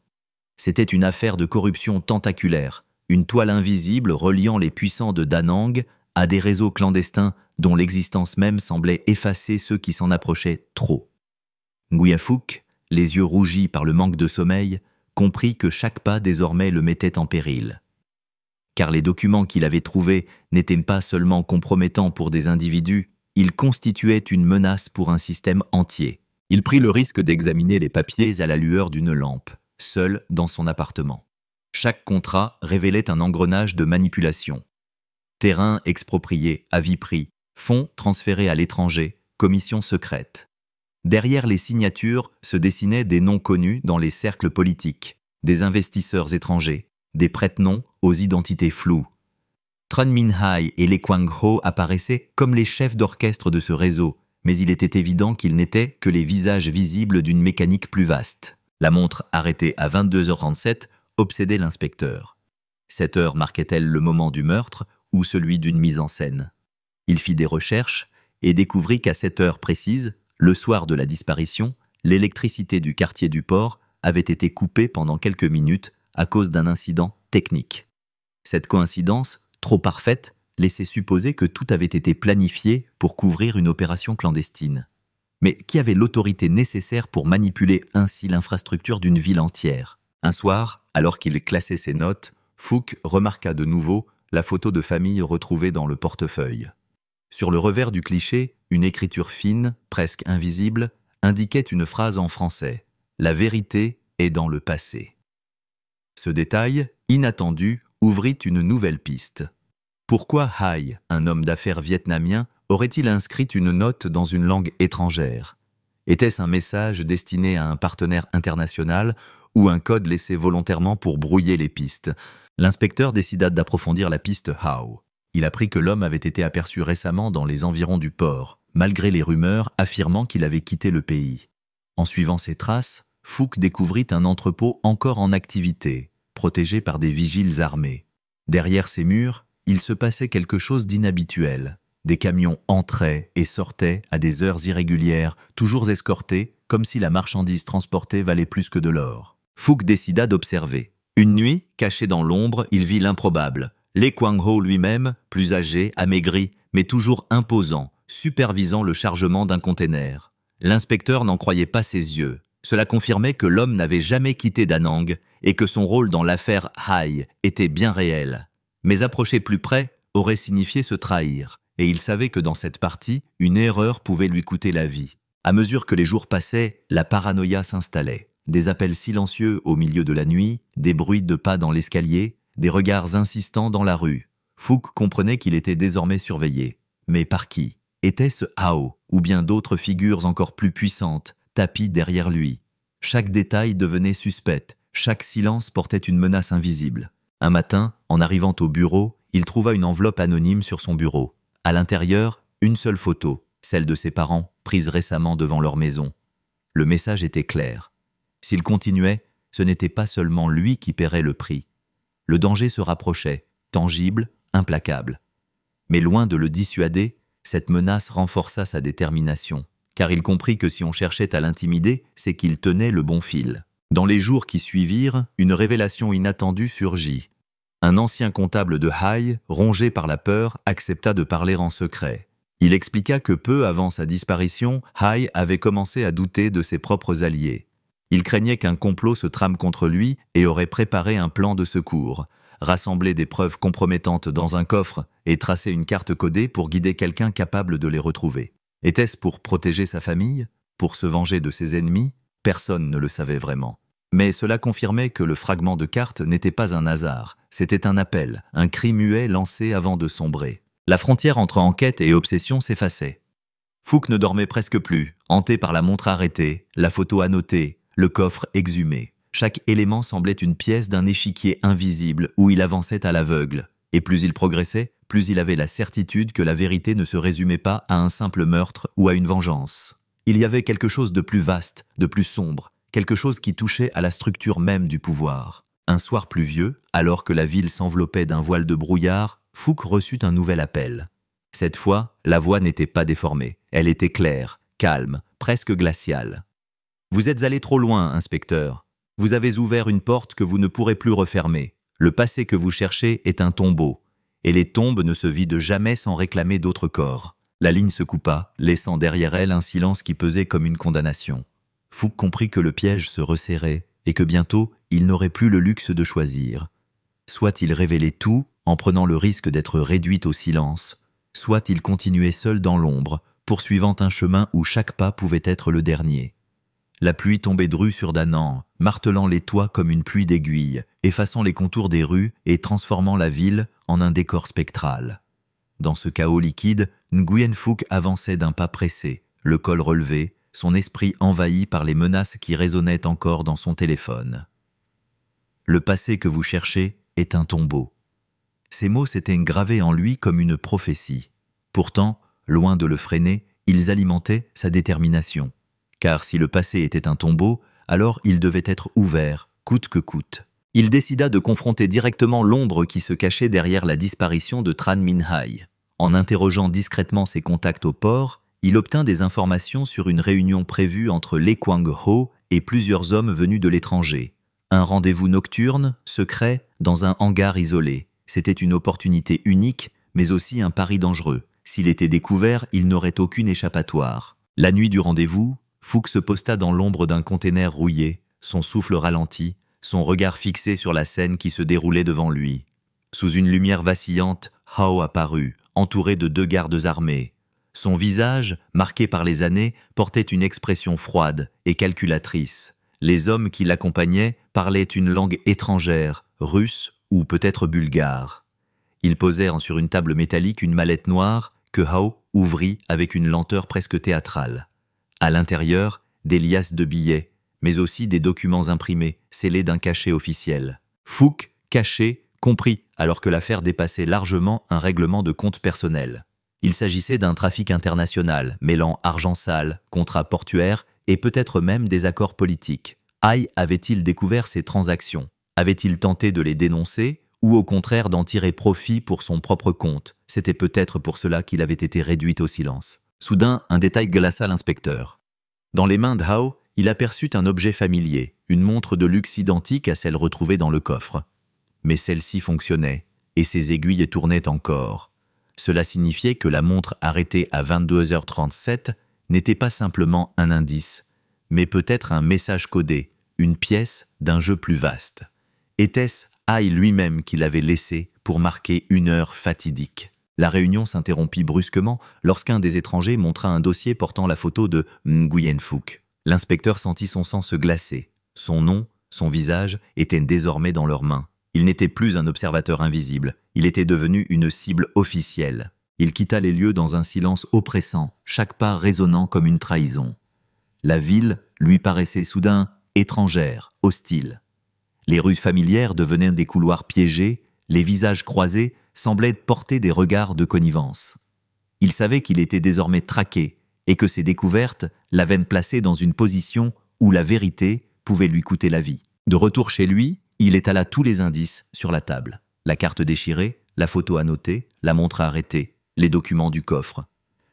C'était une affaire de corruption tentaculaire, une toile invisible reliant les puissants de Da Nang à des réseaux clandestins dont l'existence même semblait effacer ceux qui s'en approchaient trop. Nguyen Phuc, les yeux rougis par le manque de sommeil, comprit que chaque pas désormais le mettait en péril. Car les documents qu'il avait trouvés n'étaient pas seulement compromettants pour des individus, ils constituaient une menace pour un système entier. Il prit le risque d'examiner les papiers à la lueur d'une lampe, seul dans son appartement. Chaque contrat révélait un engrenage de manipulation. Terrain exproprié à vie prix, fonds transférés à l'étranger, commissions secrètes. Derrière les signatures se dessinaient des noms connus dans les cercles politiques, des investisseurs étrangers, des prête-noms aux identités floues. Tran Minh Hai et Lee Kwang-ho apparaissaient comme les chefs d'orchestre de ce réseau, mais il était évident qu'ils n'étaient que les visages visibles d'une mécanique plus vaste. La montre arrêtée à 22h37 obsédait l'inspecteur. Cette heure marquait-elle le moment du meurtre ou celui d'une mise en scène? Il fit des recherches et découvrit qu'à cette heure précise, le soir de la disparition, l'électricité du quartier du port avait été coupée pendant quelques minutes à cause d'un incident technique. Cette coïncidence, trop parfaite, laissait supposer que tout avait été planifié pour couvrir une opération clandestine. Mais qui avait l'autorité nécessaire pour manipuler ainsi l'infrastructure d'une ville entière? Un soir, alors qu'il classait ses notes, Phuc remarqua de nouveau la photo de famille retrouvée dans le portefeuille. Sur le revers du cliché, une écriture fine, presque invisible, indiquait une phrase en français. La vérité est dans le passé. Ce détail, inattendu, ouvrit une nouvelle piste. Pourquoi Hai, un homme d'affaires vietnamien, aurait-il inscrit une note dans une langue étrangère? Était-ce un message destiné à un partenaire international ou un code laissé volontairement pour brouiller les pistes? L'inspecteur décida d'approfondir la piste Hao. Il apprit que l'homme avait été aperçu récemment dans les environs du port, malgré les rumeurs affirmant qu'il avait quitté le pays. En suivant ses traces, Phuc découvrit un entrepôt encore en activité, protégé par des vigiles armés. Derrière ces murs, il se passait quelque chose d'inhabituel. Des camions entraient et sortaient à des heures irrégulières, toujours escortés, comme si la marchandise transportée valait plus que de l'or. Phuc décida d'observer. Une nuit, caché dans l'ombre, il vit l'improbable. Lee Kwang-ho lui-même, plus âgé, amaigri, mais toujours imposant, supervisant le chargement d'un container. L'inspecteur n'en croyait pas ses yeux. Cela confirmait que l'homme n'avait jamais quitté Da Nang et que son rôle dans l'affaire Hai était bien réel. Mais approcher plus près aurait signifié se trahir, et il savait que dans cette partie, une erreur pouvait lui coûter la vie. À mesure que les jours passaient, la paranoïa s'installait. Des appels silencieux au milieu de la nuit, des bruits de pas dans l'escalier, des regards insistants dans la rue. Phuc comprenait qu'il était désormais surveillé. Mais par qui? Était-ce Hao, ou bien d'autres figures encore plus puissantes, tapies derrière lui? Chaque détail devenait suspect, chaque silence portait une menace invisible. Un matin, en arrivant au bureau, il trouva une enveloppe anonyme sur son bureau. À l'intérieur, une seule photo, celle de ses parents, prise récemment devant leur maison. Le message était clair. S'il continuait, ce n'était pas seulement lui qui paierait le prix. Le danger se rapprochait, tangible, implacable. Mais loin de le dissuader, cette menace renforça sa détermination, car il comprit que si on cherchait à l'intimider, c'est qu'il tenait le bon fil. Dans les jours qui suivirent, une révélation inattendue surgit. Un ancien comptable de Hai, rongé par la peur, accepta de parler en secret. Il expliqua que peu avant sa disparition, Hai avait commencé à douter de ses propres alliés. Il craignait qu'un complot se trame contre lui et aurait préparé un plan de secours, rassembler des preuves compromettantes dans un coffre et tracer une carte codée pour guider quelqu'un capable de les retrouver. Était-ce pour protéger sa famille? Pour se venger de ses ennemis? Personne ne le savait vraiment. Mais cela confirmait que le fragment de carte n'était pas un hasard, c'était un appel, un cri muet lancé avant de sombrer. La frontière entre enquête et obsession s'effaçait. Phuc ne dormait presque plus, hanté par la montre arrêtée, la photo annotée, le coffre exhumé. Chaque élément semblait une pièce d'un échiquier invisible où il avançait à l'aveugle. Et plus il progressait, plus il avait la certitude que la vérité ne se résumait pas à un simple meurtre ou à une vengeance. Il y avait quelque chose de plus vaste, de plus sombre, quelque chose qui touchait à la structure même du pouvoir. Un soir pluvieux, alors que la ville s'enveloppait d'un voile de brouillard, Phuc reçut un nouvel appel. Cette fois, la voix n'était pas déformée. Elle était claire, calme, presque glaciale. « Vous êtes allé trop loin, inspecteur. Vous avez ouvert une porte que vous ne pourrez plus refermer. Le passé que vous cherchez est un tombeau, et les tombes ne se vident jamais sans réclamer d'autres corps. » La ligne se coupa, laissant derrière elle un silence qui pesait comme une condamnation. Phuc comprit que le piège se resserrait, et que bientôt, il n'aurait plus le luxe de choisir. Soit il révélait tout, en prenant le risque d'être réduit au silence, soit il continuait seul dans l'ombre, poursuivant un chemin où chaque pas pouvait être le dernier. La pluie tombait dru sur Da Nang, martelant les toits comme une pluie d'aiguilles, effaçant les contours des rues et transformant la ville en un décor spectral. Dans ce chaos liquide, Nguyen Phuc avançait d'un pas pressé, le col relevé, son esprit envahi par les menaces qui résonnaient encore dans son téléphone. « Le passé que vous cherchez est un tombeau. » Ces mots s'étaient gravés en lui comme une prophétie. Pourtant, loin de le freiner, ils alimentaient sa détermination. Car si le passé était un tombeau, alors il devait être ouvert, coûte que coûte. Il décida de confronter directement l'ombre qui se cachait derrière la disparition de Tran Minh Hai. En interrogeant discrètement ses contacts au port, il obtint des informations sur une réunion prévue entre Lee Kwang-ho et plusieurs hommes venus de l'étranger. Un rendez-vous nocturne, secret, dans un hangar isolé. C'était une opportunité unique, mais aussi un pari dangereux. S'il était découvert, il n'aurait aucune échappatoire. La nuit du rendez-vous, Phuc se posta dans l'ombre d'un container rouillé, son souffle ralenti, son regard fixé sur la scène qui se déroulait devant lui. Sous une lumière vacillante, Hao apparut, entouré de 2 gardes armés. Son visage, marqué par les années, portait une expression froide et calculatrice. Les hommes qui l'accompagnaient parlaient une langue étrangère, russe ou peut-être bulgare. Ils posèrent sur une table métallique une mallette noire que Howe ouvrit avec une lenteur presque théâtrale. À l'intérieur, des liasses de billets, mais aussi des documents imprimés, scellés d'un cachet officiel. Fouque, caché, compris, alors que l'affaire dépassait largement un règlement de compte personnel. Il s'agissait d'un trafic international, mêlant argent sale, contrats portuaires et peut-être même des accords politiques. Hay avait-il découvert ces transactions? Avait-il tenté de les dénoncer ou au contraire d'en tirer profit pour son propre compte? C'était peut-être pour cela qu'il avait été réduit au silence. Soudain, un détail glaça l'inspecteur. Dans les mains de Howe, il aperçut un objet familier, une montre de luxe identique à celle retrouvée dans le coffre. Mais celle-ci fonctionnait, et ses aiguilles tournaient encore. Cela signifiait que la montre arrêtée à 22h37 n'était pas simplement un indice, mais peut-être un message codé, une pièce d'un jeu plus vaste. Était-ce Hay lui-même qui l'avait laissé pour marquer une heure fatidique? La réunion s'interrompit brusquement lorsqu'un des étrangers montra un dossier portant la photo de Nguyen Phuc. L'inspecteur sentit son sang se glacer. Son nom, son visage étaient désormais dans leurs mains. Il n'était plus un observateur invisible, il était devenu une cible officielle. Il quitta les lieux dans un silence oppressant, chaque pas résonnant comme une trahison. La ville lui paraissait soudain étrangère, hostile. Les rues familières devenaient des couloirs piégés, les visages croisés semblaient porter des regards de connivence. Il savait qu'il était désormais traqué et que ses découvertes l'avaient placé dans une position où la vérité pouvait lui coûter la vie. De retour chez lui, il étala tous les indices sur la table. La carte déchirée, la photo annotée, la montre arrêtée, les documents du coffre.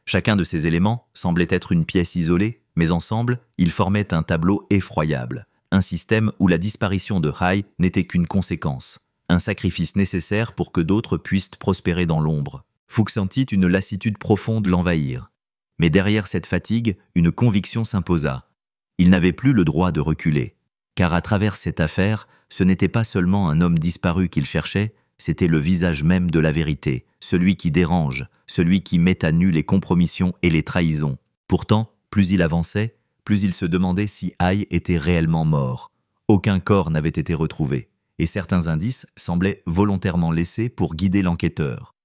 Chacun de ces éléments semblait être une pièce isolée, mais ensemble, ils formaient un tableau effroyable. Un système où la disparition de Hay n'était qu'une conséquence. Un sacrifice nécessaire pour que d'autres puissent prospérer dans l'ombre. Phuc sentit une lassitude profonde l'envahir. Mais derrière cette fatigue, une conviction s'imposa. Il n'avait plus le droit de reculer. Car à travers cette affaire, ce n'était pas seulement un homme disparu qu'il cherchait, c'était le visage même de la vérité, celui qui dérange, celui qui met à nu les compromissions et les trahisons. Pourtant, plus il avançait, plus il se demandait si Hay était réellement mort. Aucun corps n'avait été retrouvé, et certains indices semblaient volontairement laissés pour guider l'enquêteur.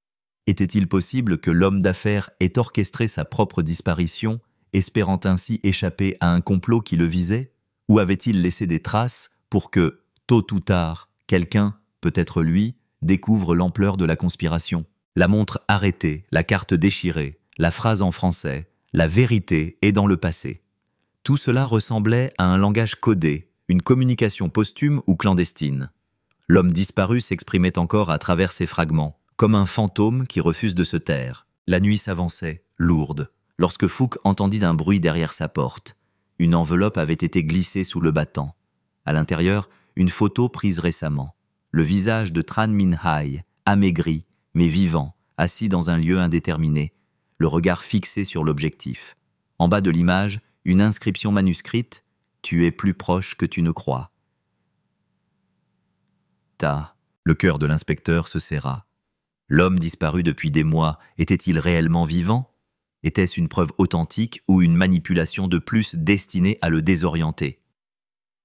Était-il possible que l'homme d'affaires ait orchestré sa propre disparition, espérant ainsi échapper à un complot qui le visait? Ou avait-il laissé des traces pour que, tôt ou tard, quelqu'un, peut-être lui, découvre l'ampleur de la conspiration? La montre arrêtée, la carte déchirée, la phrase en français, la vérité est dans le passé. Tout cela ressemblait à un langage codé, une communication posthume ou clandestine. L'homme disparu s'exprimait encore à travers ces fragments, comme un fantôme qui refuse de se taire. La nuit s'avançait, lourde, lorsque Phuc entendit un bruit derrière sa porte. Une enveloppe avait été glissée sous le battant. À l'intérieur, une photo prise récemment. Le visage de Tran Minh Hay, amaigri, mais vivant, assis dans un lieu indéterminé, le regard fixé sur l'objectif. En bas de l'image, une inscription manuscrite « Tu es plus proche que tu ne crois ». Le cœur de l'inspecteur se serra. L'homme disparu depuis des mois était-il réellement vivant? Était-ce une preuve authentique ou une manipulation de plus destinée à le désorienter?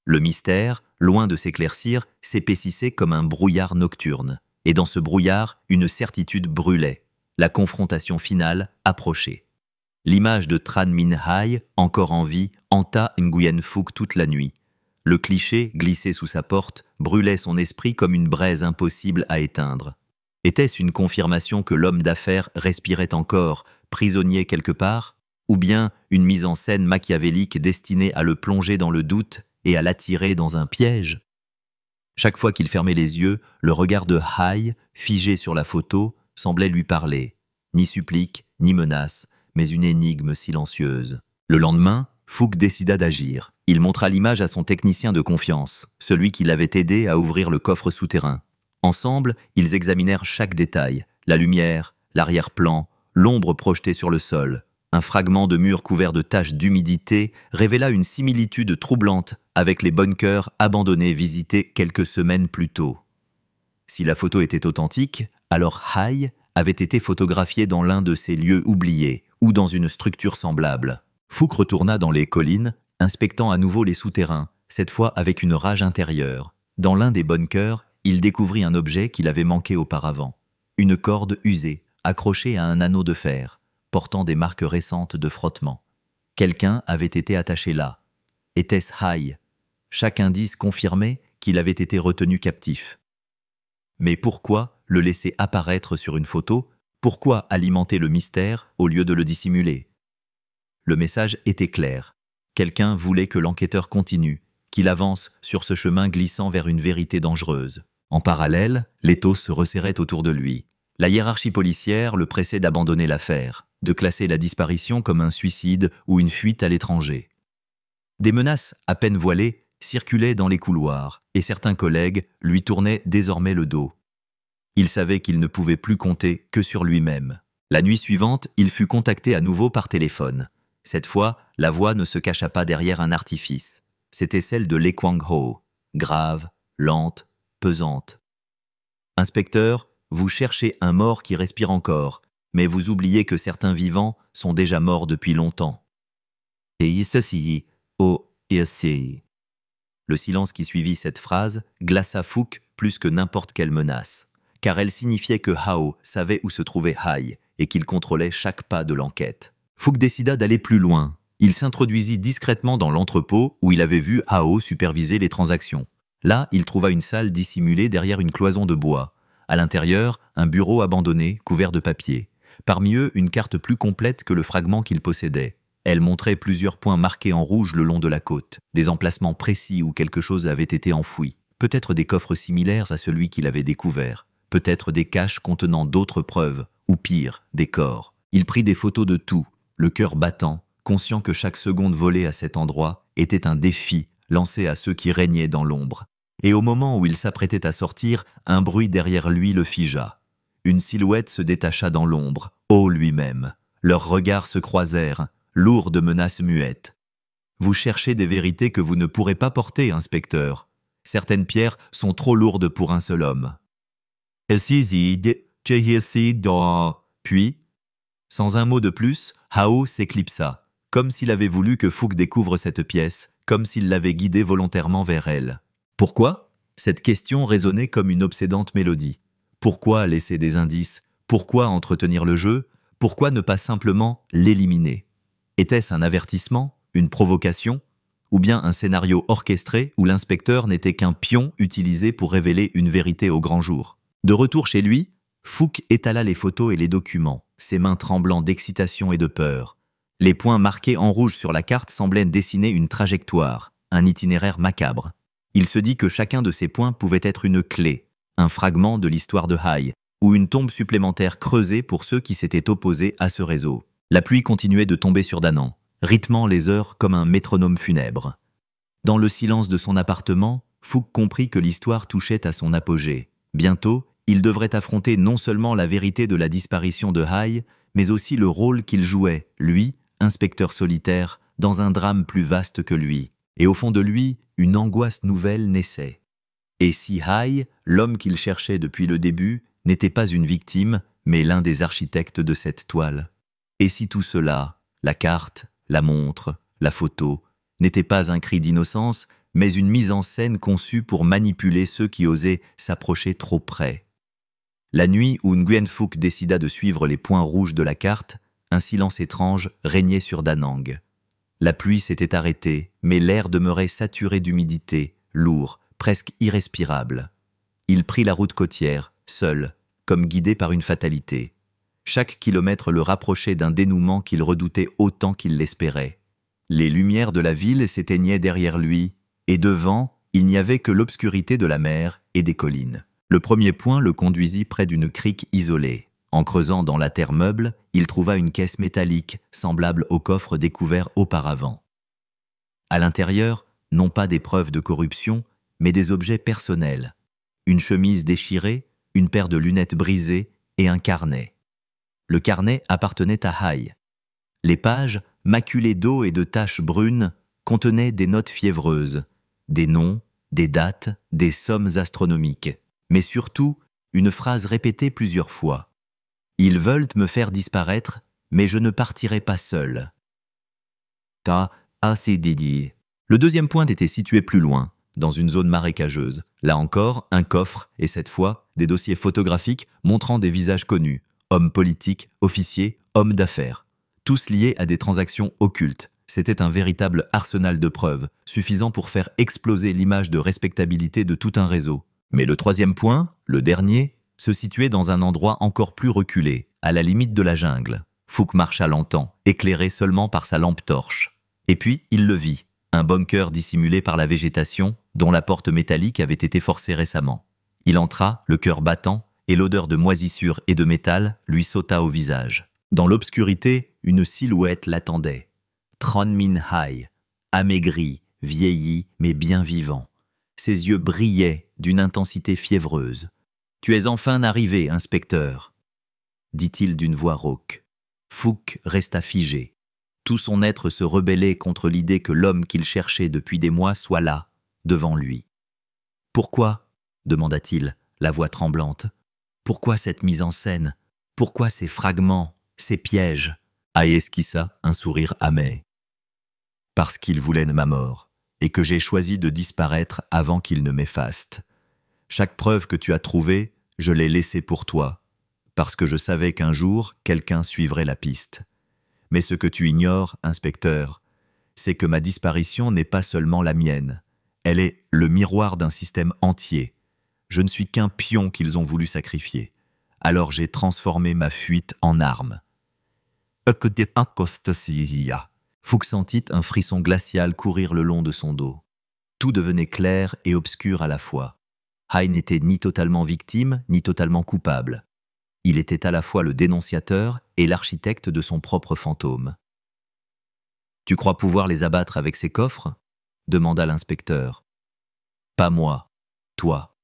Le mystère, loin de s'éclaircir, s'épaississait comme un brouillard nocturne. Et dans ce brouillard, une certitude brûlait. La confrontation finale approchait. L'image de Tran Minh Hay, encore en vie, hanta Nguyen Phuc toute la nuit. Le cliché, glissé sous sa porte, brûlait son esprit comme une braise impossible à éteindre. Était-ce une confirmation que l'homme d'affaires respirait encore, prisonnier quelque part, ou bien une mise en scène machiavélique destinée à le plonger dans le doute et à l'attirer dans un piège? Chaque fois qu'il fermait les yeux, le regard de Hay, figé sur la photo, semblait lui parler. Ni supplique, ni menace, mais une énigme silencieuse. Le lendemain, Phuc décida d'agir. Il montra l'image à son technicien de confiance, celui qui l'avait aidé à ouvrir le coffre souterrain. Ensemble, ils examinèrent chaque détail, la lumière, l'arrière-plan, l'ombre projetée sur le sol. Un fragment de mur couvert de taches d'humidité révéla une similitude troublante avec les bunkers abandonnés visités quelques semaines plus tôt. Si la photo était authentique, alors Hay avait été photographié dans l'un de ces lieux oubliés, ou dans une structure semblable. Fouque retourna dans les collines, inspectant à nouveau les souterrains, cette fois avec une rage intérieure. Dans l'un des bunkers, il découvrit un objet qu'il avait manqué auparavant. Une corde usée, accrochée à un anneau de fer, portant des marques récentes de frottement. Quelqu'un avait été attaché là. Était-ce Hai? Chaque indice confirmait qu'il avait été retenu captif. Mais pourquoi le laisser apparaître sur une photo? Pourquoi alimenter le mystère au lieu de le dissimuler? Le message était clair. Quelqu'un voulait que l'enquêteur continue, qu'il avance sur ce chemin glissant vers une vérité dangereuse. En parallèle, l'étau se resserrait autour de lui. La hiérarchie policière le pressait d'abandonner l'affaire, de classer la disparition comme un suicide ou une fuite à l'étranger. Des menaces à peine voilées circulaient dans les couloirs, et certains collègues lui tournaient désormais le dos. Il savait qu'il ne pouvait plus compter que sur lui-même. La nuit suivante, il fut contacté à nouveau par téléphone. Cette fois, la voix ne se cacha pas derrière un artifice. C'était celle de Lee Kwang-ho, grave, lente, pesante. « Inspecteur, vous cherchez un mort qui respire encore, mais vous oubliez que certains vivants sont déjà morts depuis longtemps. » Et ceci, oh, ici. Le silence qui suivit cette phrase glaça Fouque plus que n'importe quelle menace, car elle signifiait que Hao savait où se trouvait Hai et qu'il contrôlait chaque pas de l'enquête. Fouque décida d'aller plus loin. Il s'introduisit discrètement dans l'entrepôt où il avait vu Hao superviser les transactions. Là, il trouva une salle dissimulée derrière une cloison de bois. À l'intérieur, un bureau abandonné, couvert de papier. Parmi eux, une carte plus complète que le fragment qu'il possédait. Elle montrait plusieurs points marqués en rouge le long de la côte, des emplacements précis où quelque chose avait été enfoui. Peut-être des coffres similaires à celui qu'il avait découvert. Peut-être des caches contenant d'autres preuves, ou pire, des corps. Il prit des photos de tout, le cœur battant, conscient que chaque seconde volée à cet endroit était un défi lancé à ceux qui régnaient dans l'ombre. Et au moment où il s'apprêtait à sortir, un bruit derrière lui le figea. Une silhouette se détacha dans l'ombre, Ho lui-même. Leurs regards se croisèrent, lourds de menaces muettes. « Vous cherchez des vérités que vous ne pourrez pas porter, inspecteur. Certaines pierres sont trop lourdes pour un seul homme. » Puis, sans un mot de plus, Hao s'éclipsa, comme s'il avait voulu que Fouque découvre cette pièce, comme s'il l'avait guidé volontairement vers elle. Pourquoi? Cette question résonnait comme une obsédante mélodie. Pourquoi laisser des indices? Pourquoi entretenir le jeu? Pourquoi ne pas simplement l'éliminer? Était-ce un avertissement? Une provocation? Ou bien un scénario orchestré où l'inspecteur n'était qu'un pion utilisé pour révéler une vérité au grand jour? De retour chez lui, Fouque étala les photos et les documents, ses mains tremblant d'excitation et de peur. Les points marqués en rouge sur la carte semblaient dessiner une trajectoire, un itinéraire macabre. Il se dit que chacun de ces points pouvait être une clé, un fragment de l'histoire de Hai, ou une tombe supplémentaire creusée pour ceux qui s'étaient opposés à ce réseau. La pluie continuait de tomber sur Danang, rythmant les heures comme un métronome funèbre. Dans le silence de son appartement, Fouque comprit que l'histoire touchait à son apogée. Bientôt, il devrait affronter non seulement la vérité de la disparition de Hai, mais aussi le rôle qu'il jouait, lui, inspecteur solitaire, dans un drame plus vaste que lui. Et au fond de lui, une angoisse nouvelle naissait. Et si Hai, l'homme qu'il cherchait depuis le début, n'était pas une victime, mais l'un des architectes de cette toile? Et si tout cela, la carte, la montre, la photo, n'était pas un cri d'innocence, mais une mise en scène conçue pour manipuler ceux qui osaient s'approcher trop près? La nuit où Nguyen Phuc décida de suivre les points rouges de la carte, un silence étrange régnait sur Danang. La pluie s'était arrêtée, mais l'air demeurait saturé d'humidité, lourd, presque irrespirable. Il prit la route côtière, seul, comme guidé par une fatalité. Chaque kilomètre le rapprochait d'un dénouement qu'il redoutait autant qu'il l'espérait. Les lumières de la ville s'éteignaient derrière lui, et devant, il n'y avait que l'obscurité de la mer et des collines. Le premier point le conduisit près d'une crique isolée. En creusant dans la terre meuble, il trouva une caisse métallique, semblable au coffre découvert auparavant. À l'intérieur, non pas des preuves de corruption, mais des objets personnels. Une chemise déchirée, une paire de lunettes brisées et un carnet. Le carnet appartenait à Hai. Les pages, maculées d'eau et de taches brunes, contenaient des notes fiévreuses, des noms, des dates, des sommes astronomiques, mais surtout une phrase répétée plusieurs fois. « Ils veulent me faire disparaître, mais je ne partirai pas seul. Ta assez dédié. Le deuxième point était situé plus loin, dans une zone marécageuse. Là encore, un coffre, et cette fois, des dossiers photographiques montrant des visages connus, hommes politiques, officiers, hommes d'affaires, tous liés à des transactions occultes. C'était un véritable arsenal de preuves, suffisant pour faire exploser l'image de respectabilité de tout un réseau. Mais le troisième point, le dernier, se situait dans un endroit encore plus reculé, à la limite de la jungle. Fouque marcha lentement, éclairé seulement par sa lampe torche. Et puis, il le vit, un bunker dissimulé par la végétation, dont la porte métallique avait été forcée récemment. Il entra, le cœur battant, et l'odeur de moisissure et de métal lui sauta au visage. Dans l'obscurité, une silhouette l'attendait. Tron Min Hai, amaigri, vieilli, mais bien vivant. Ses yeux brillaient d'une intensité fiévreuse. « Tu es enfin arrivé, inspecteur », dit-il d'une voix rauque. Fouque resta figé. Tout son être se rebellait contre l'idée que l'homme qu'il cherchait depuis des mois soit là, devant lui. « Pourquoi ?» demanda-t-il, la voix tremblante. « Pourquoi cette mise en scène? Pourquoi ces fragments, ces pièges ?» Hai esquissa un sourire amer. « Parce qu'il voulait ma mort, et que j'ai choisi de disparaître avant qu'il ne m'efface. Chaque preuve que tu as trouvée, je l'ai laissée pour toi, parce que je savais qu'un jour, quelqu'un suivrait la piste. Mais ce que tu ignores, inspecteur, c'est que ma disparition n'est pas seulement la mienne. Elle est le miroir d'un système entier. Je ne suis qu'un pion qu'ils ont voulu sacrifier. Alors j'ai transformé ma fuite en arme. » Fouque sentit un frisson glacial courir le long de son dos. Tout devenait clair et obscur à la fois. Hai n'était ni totalement victime, ni totalement coupable. Il était à la fois le dénonciateur et l'architecte de son propre fantôme. « Tu crois pouvoir les abattre avec ces coffres ?» demanda l'inspecteur. « Pas moi, toi.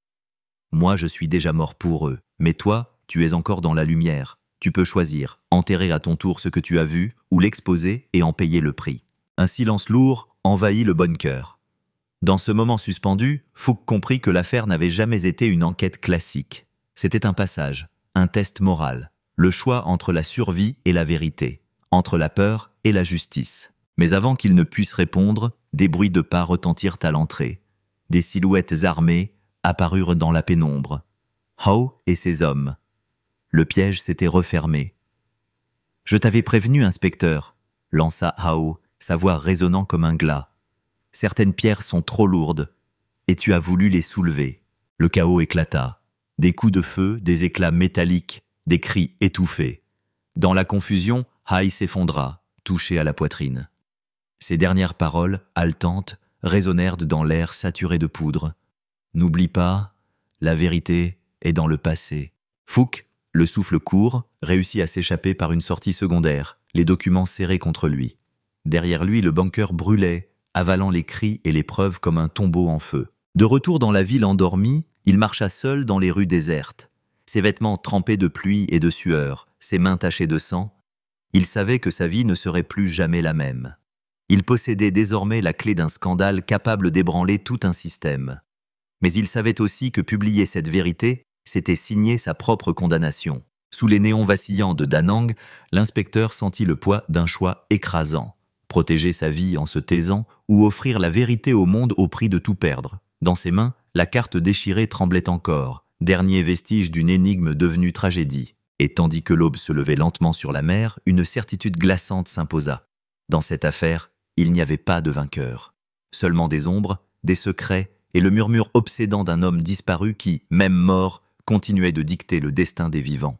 Moi, je suis déjà mort pour eux, mais toi, tu es encore dans la lumière. Tu peux choisir, enterrer à ton tour ce que tu as vu, ou l'exposer et en payer le prix. » Un silence lourd envahit le bunker. Dans ce moment suspendu, Fouque comprit que l'affaire n'avait jamais été une enquête classique. C'était un passage, un test moral, le choix entre la survie et la vérité, entre la peur et la justice. Mais avant qu'il ne puisse répondre, des bruits de pas retentirent à l'entrée. Des silhouettes armées apparurent dans la pénombre. Hao et ses hommes. Le piège s'était refermé. « Je t'avais prévenu, inspecteur », lança Hao, sa voix résonnant comme un glas. « Certaines pierres sont trop lourdes, et tu as voulu les soulever. » Le chaos éclata. Des coups de feu, des éclats métalliques, des cris étouffés. Dans la confusion, Hai s'effondra, touché à la poitrine. Ses dernières paroles, haletantes, résonnèrent dans l'air saturé de poudre. « N'oublie pas, la vérité est dans le passé. » Fouque, le souffle court, réussit à s'échapper par une sortie secondaire, les documents serrés contre lui. Derrière lui, le bunker brûlait, avalant les cris et les preuves comme un tombeau en feu. De retour dans la ville endormie, il marcha seul dans les rues désertes. Ses vêtements trempés de pluie et de sueur, ses mains tachées de sang, il savait que sa vie ne serait plus jamais la même. Il possédait désormais la clé d'un scandale capable d'ébranler tout un système. Mais il savait aussi que publier cette vérité, c'était signer sa propre condamnation. Sous les néons vacillants de Da Nang, l'inspecteur sentit le poids d'un choix écrasant. Protéger sa vie en se taisant ou offrir la vérité au monde au prix de tout perdre. Dans ses mains, la carte déchirée tremblait encore, dernier vestige d'une énigme devenue tragédie. Et tandis que l'aube se levait lentement sur la mer, une certitude glaçante s'imposa. Dans cette affaire, il n'y avait pas de vainqueur. Seulement des ombres, des secrets et le murmure obsédant d'un homme disparu qui, même mort, continuait de dicter le destin des vivants.